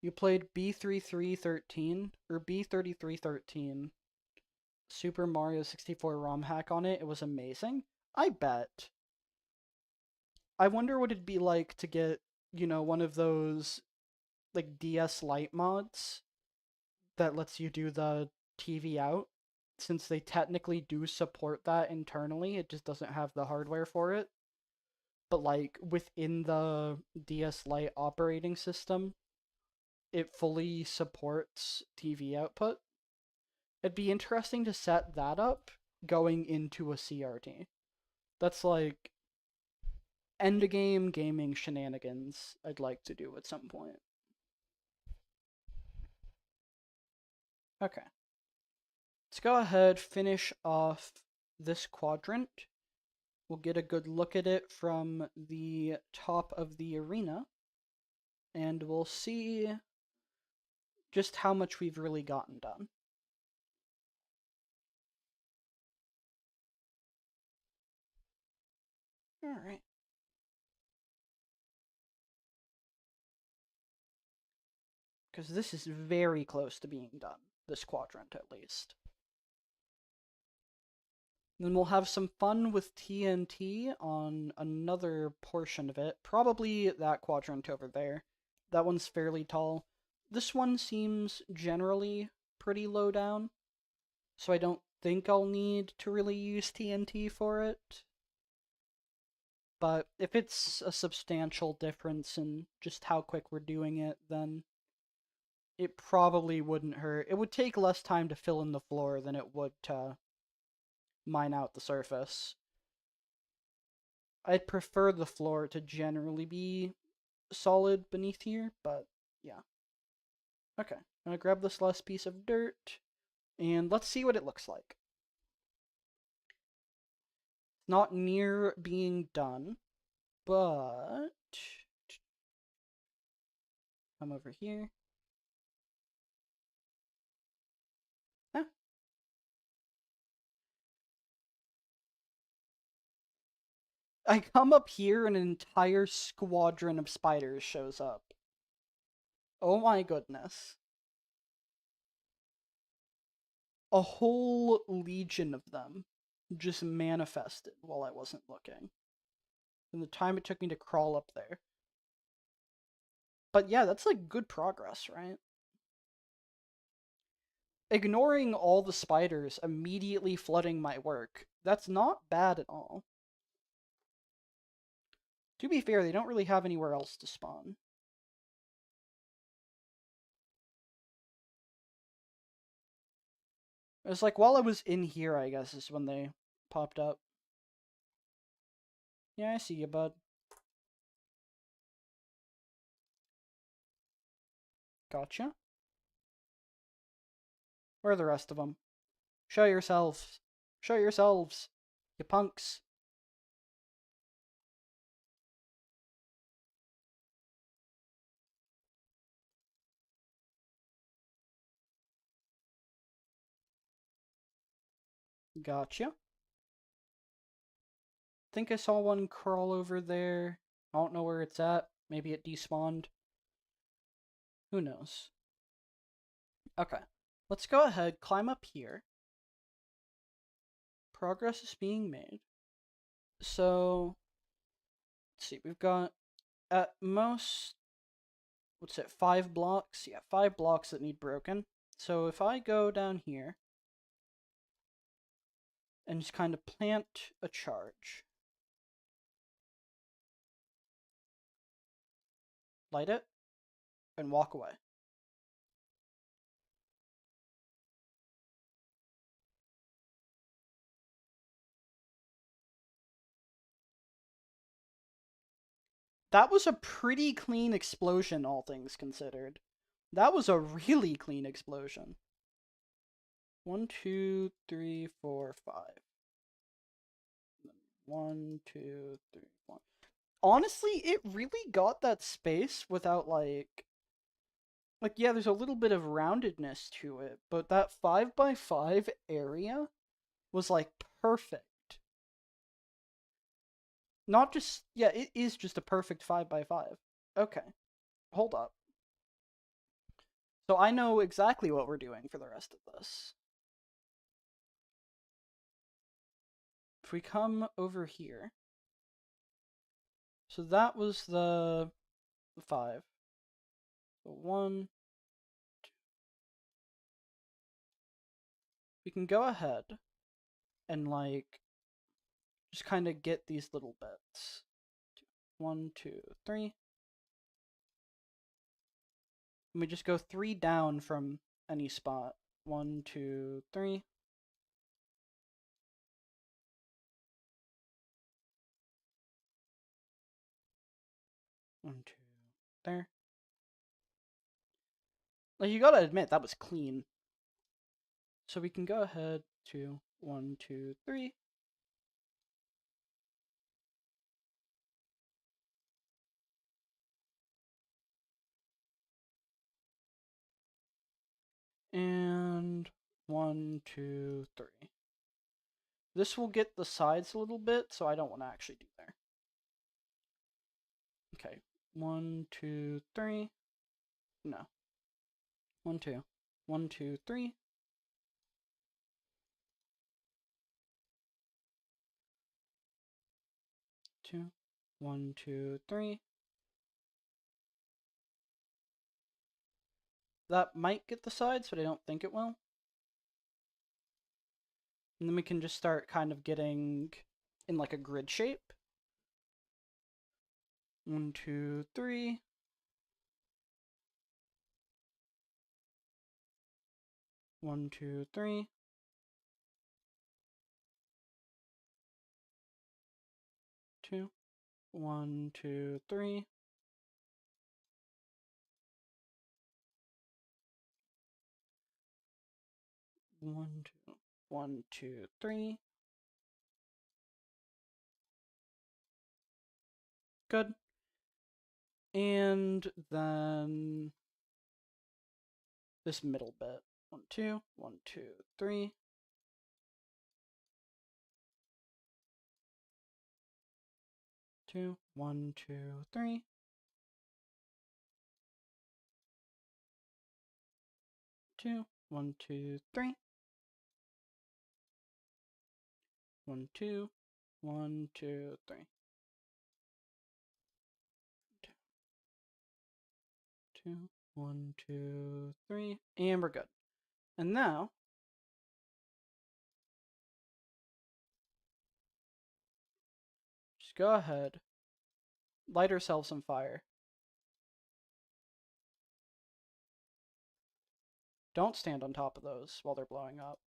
Speaker 1: You played B3313 or B3313 Super Mario 64 ROM hack on it. It was amazing. I bet. I wonder what it'd be like to get, one of those like DS Lite mods that lets you do the TV out, since they technically do support that internally. It just doesn't have the hardware for it. But like within the DS Lite operating system, it fully supports TV output. It'd be interesting to set that up going into a CRT. That's like endgame gaming shenanigans I'd like to do at some point. Okay. Let's go ahead, finish off this quadrant. We'll get a good look at it from the top of the arena, and we'll see just how much we've really gotten done. Alright. Because this is very close to being done, this quadrant at least. Then we'll have some fun with TNT on another portion of it. Probably that quadrant over there. That one's fairly tall. This one seems generally pretty low down, so I don't think I'll need to really use TNT for it. But if it's a substantial difference in just how quick we're doing it, then it probably wouldn't hurt. It would take less time to fill in the floor than it would to mine out the surface. I'd prefer the floor to generally be solid beneath here, but yeah. Okay, I'm gonna grab this last piece of dirt, and let's see what it looks like. Not near being done, but come over here. Huh. I come up here and an entire squadron of spiders shows up. Oh my goodness. A whole legion of them just manifested while I wasn't looking. And the time it took me to crawl up there. But yeah, that's like good progress, right? Ignoring all the spiders immediately flooding my work, that's not bad at all. To be fair, they don't really have anywhere else to spawn. It was like while I was in here, I guess, is when they popped up. Yeah, I see you, bud. Gotcha. Where are the rest of them? Show yourselves. Show yourselves. You punks. Gotcha. Think I saw one crawl over there. I don't know where it's at. Maybe it despawned. Who knows? Okay. Let's go ahead, climb up here. Progress is being made. So, let's see, we've got at most, what's it, 5 blocks? Yeah, 5 blocks that need broken. So if I go down here and just kind of plant a charge, light it, and walk away. That was a pretty clean explosion, all things considered. That was a really clean explosion. 1, 2, 3, 4, 5. 1, 2, 3, 4. Honestly, it really got that space without yeah, there's a little bit of roundedness to it, but that 5x5 area was like perfect. Not just, yeah, it is just a perfect 5x5. Okay, hold up. So I know exactly what we're doing for the rest of this. If we come over here, so that was the 5. So 1, 2. We can go ahead and just kind of get these little bits. 1, 2, 3. And we just go 3 down from any spot. 1, 2, 3. One, two, there. Like, you gotta admit, that was clean. So we can go ahead to 1, 2, 3. And 1, 2, 3. This will get the sides a little bit, so I don't want to actually do there. Okay, 1, 2, 3. No. 1, 2. 1, 2, 3. 2. 1, 2, 3. That might get the sides, but I don't think it will. And then we can just start kind of getting in like a grid shape. 1, 2, 3. 1, 2, 3. 2. 1, 2, 3. 1, 2. 1, 2, 3. Good. And then this middle bit. 1, 2. 1, 2, 3. 2. 1, 2, 3. 2. 1, 2, 3. 1, 2. 1, 2, 3. 2. 1, 2, 3. And we're good. And now just go ahead, light ourselves some fire. Don't stand on top of those while they're blowing up.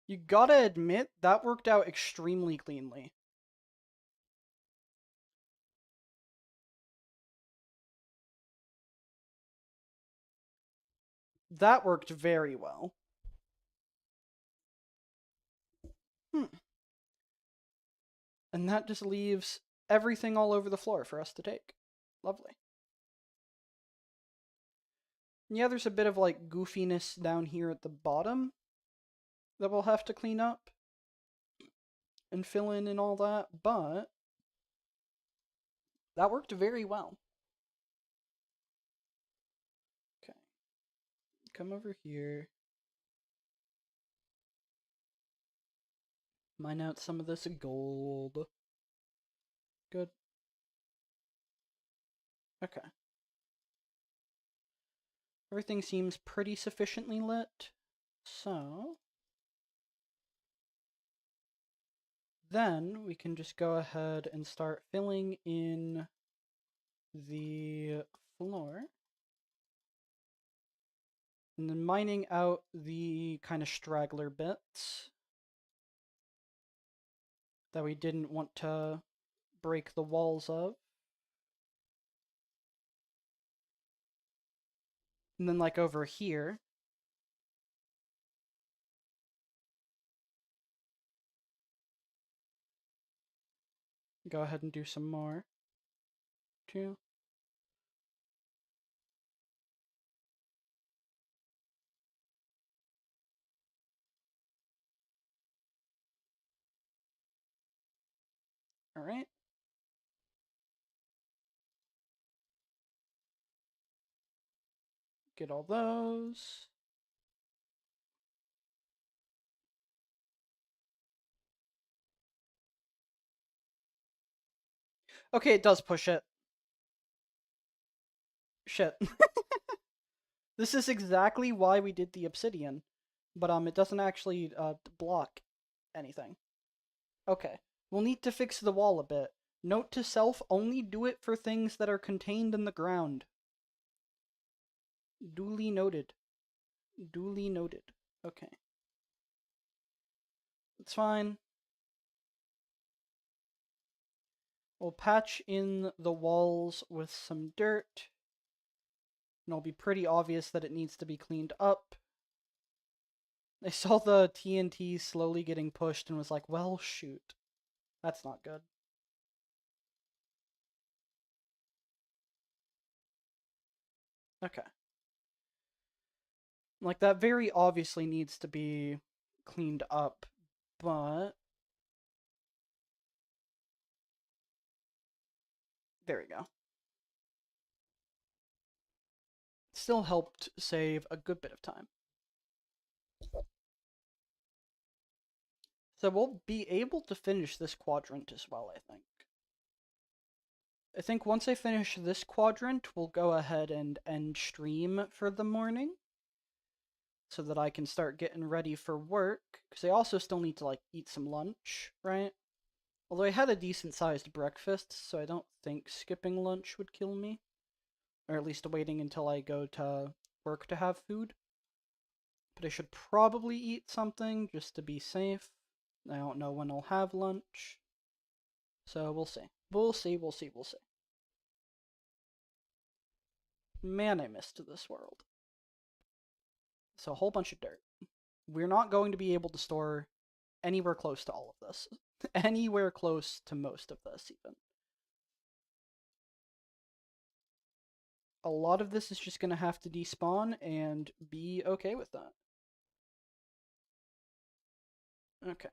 Speaker 1: You gotta admit, that worked out extremely cleanly. That worked very well. And that just leaves everything all over the floor for us to take. Lovely. Yeah, there's a bit of like goofiness down here at the bottom that we'll have to clean up and fill in and all that, but that worked very well. Okay. Come over here. Mine out some of this gold. Good. Okay. Everything seems pretty sufficiently lit. So then we can just go ahead and start filling in the floor. And then mining out the kind of straggler bits that we didn't want to break the walls of. And then like over here, go ahead and do some more. Two. All right. Get all those. Okay, it does push it. Shit. This is exactly why we did the obsidian. But it doesn't actually block anything. Okay. We'll need to fix the wall a bit. Note to self, only do it for things that are contained in the ground. Duly noted. Duly noted. Okay. It's fine. We'll patch in the walls with some dirt. And it'll be pretty obvious that it needs to be cleaned up. I saw the TNT slowly getting pushed and was like, well, shoot. That's not good. Okay. Like, that very obviously needs to be cleaned up, but... There we go. Still helped save a good bit of time. So we'll be able to finish this quadrant as well, I think. I think once I finish this quadrant, we'll go ahead and end stream for the morning. So that I can start getting ready for work. Because I also still need to, like, eat some lunch, right? Although I had a decent-sized breakfast, so I don't think skipping lunch would kill me. Or at least waiting until I go to work to have food. But I should probably eat something just to be safe. I don't know when I'll have lunch. So we'll see. We'll see. Man, I missed this world. So a whole bunch of dirt. We're not going to be able to store anywhere close to all of this. Anywhere close to most of this, even. A lot of this is just going to have to despawn and be okay with that. Okay.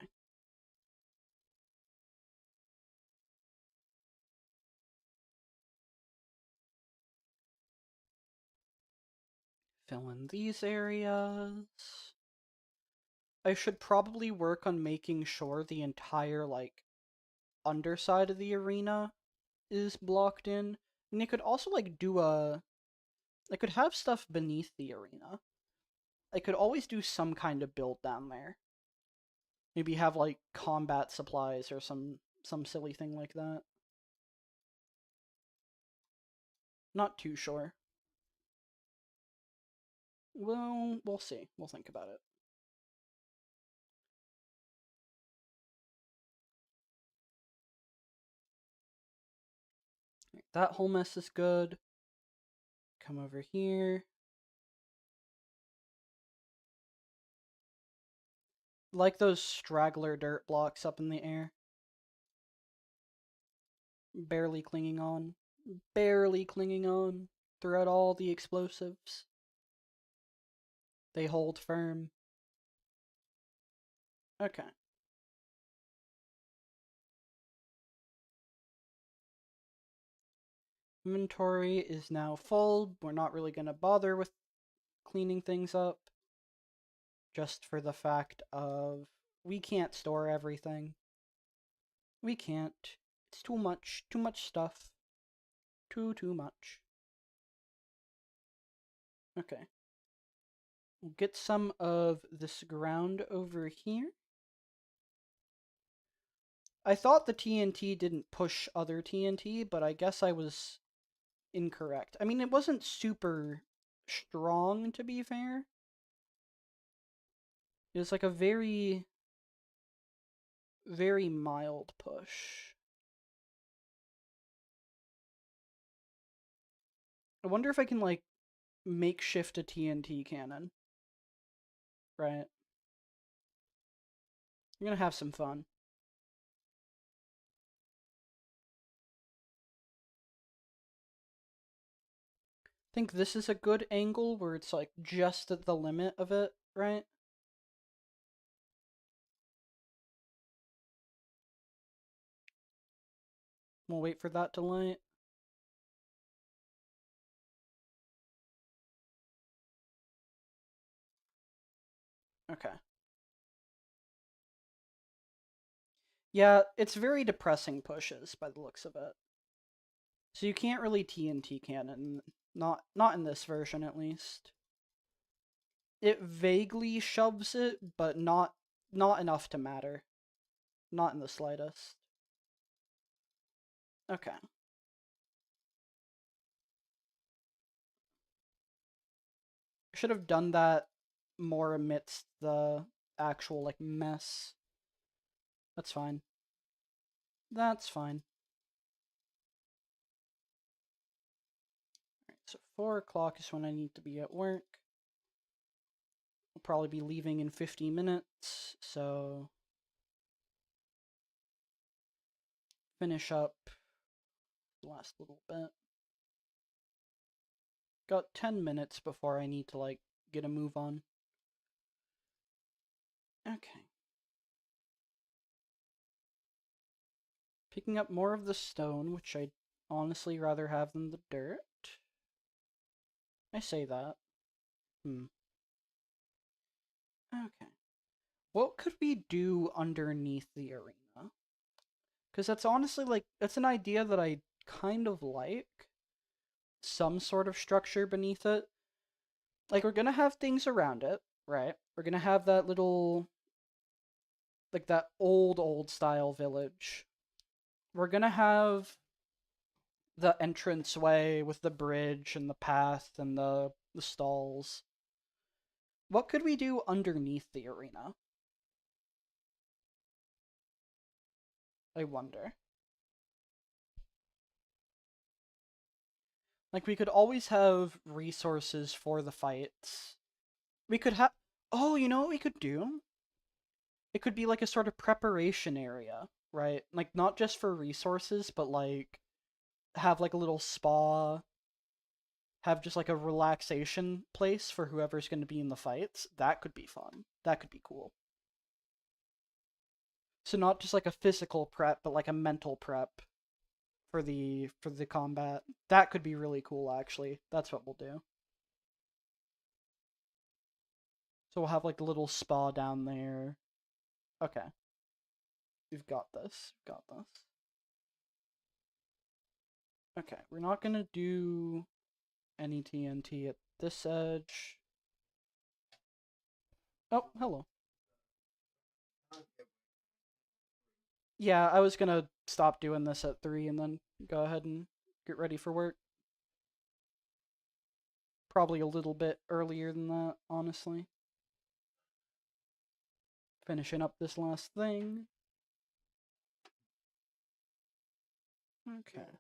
Speaker 1: Fill in these areas. I should probably work on making sure the entire, like, underside of the arena is blocked in. And they could also, like, do a... I could have stuff beneath the arena. I could always do some kind of build down there. Maybe have, like, combat supplies or some silly thing like that. Not too sure. Well, we'll see. We'll think about it. That whole mess is good. Come over here. Like those straggler dirt blocks up in the air. Barely clinging on. Barely clinging on throughout all the explosives. They hold firm. Okay. Inventory is now full. We're not really going to bother with cleaning things up. Just for the fact of we can't store everything. We can't. It's too much. Too much stuff. Too much. Okay. We'll get some of this ground over here. I thought the TNT didn't push other TNT, but I guess I was incorrect. I mean, it wasn't super strong, to be fair. It was like a very, very mild push. I wonder if I can, like, makeshift a TNT cannon. Right. I'm gonna have some fun. I think this is a good angle where it's, like, just at the limit of it, right? We'll wait for that to light. Okay. Yeah, it's very depressing pushes by the looks of it. So you can't really TNT cannon, not in this version at least. It vaguely shoves it, but not enough to matter. Not in the slightest. Okay. Should have done that more amidst the actual, like, mess. That's fine. That's fine. Alright, so 4 o'clock is when I need to be at work. I'll probably be leaving in 50 minutes, so finish up the last little bit. Got 10 minutes before I need to, like, get a move on. Okay. Picking up more of the stone, which I'd honestly rather have than the dirt. I say that. Okay. What could we do underneath the arena? Because that's honestly, like, that's an idea that I kind of like. Some sort of structure beneath it. Like, we're gonna have things around it, right? We're gonna have that little, like, that old style village. We're gonna have the entranceway with the bridge and the path and the stalls. What could we do underneath the arena? I wonder. Like, we could always have resources for the fights. We could have. Oh, you know what we could do? It could be like a sort of preparation area, right? Like, not just for resources, but like have like a little spa, have just like a relaxation place for whoever's going to be in the fights. That could be fun. That could be cool. So not just like a physical prep, but like a mental prep for the combat. That could be really cool actually. That's what we'll do. So we'll have like a little spa down there. Okay. We've got this. We've got this. Okay, we're not gonna do any TNT at this edge. Oh, hello. Yeah, I was gonna stop doing this at 3 and then go ahead and get ready for work. Probably a little bit earlier than that, honestly. Finishing up this last thing. Okay.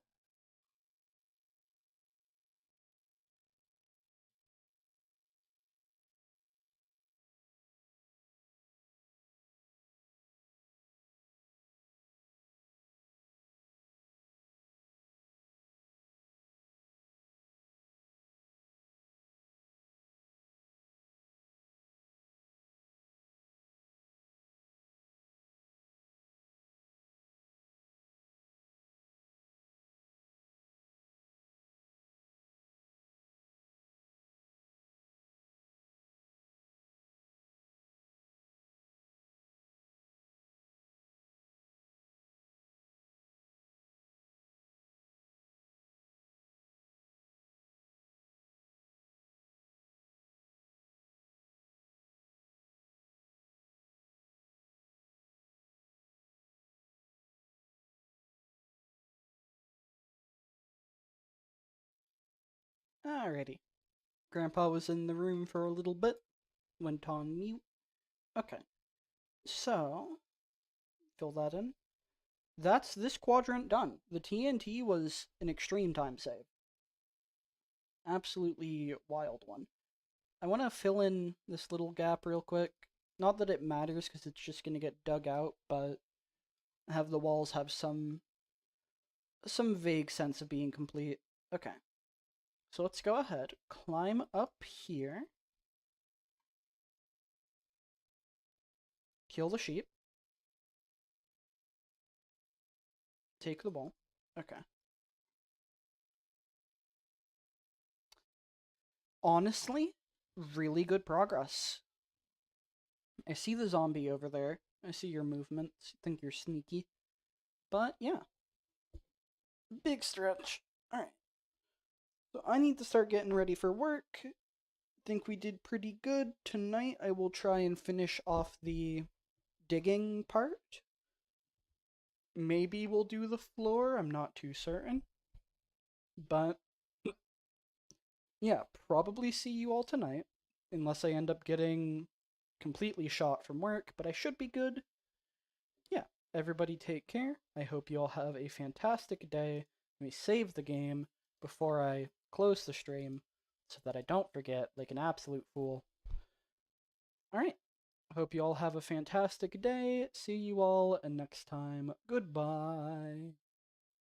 Speaker 1: Alrighty. Grandpa was in the room for a little bit. Went on mute. Okay. So, fill that in. That's this quadrant done. The TNT was an extreme time save. Absolutely wild one. I want to fill in this little gap real quick. Not that it matters because it's just going to get dug out, but have the walls have some vague sense of being complete. Okay. So let's go ahead, climb up here, kill the sheep, take the ball. Okay. Honestly, really good progress. I see the zombie over there. I see your movements. I think you're sneaky. But yeah, big stretch. Alright. So I need to start getting ready for work. Think we did pretty good. Tonight I will try and finish off the digging part. Maybe we'll do the floor. I'm not too certain. But yeah, probably see you all tonight. Unless I end up getting completely shot from work, but I should be good. Yeah, everybody take care. I hope you all have a fantastic day. Let me save the game before I close the stream so that I don't forget like an absolute fool. Alright, hope you all have a fantastic day. See you all next time. Goodbye.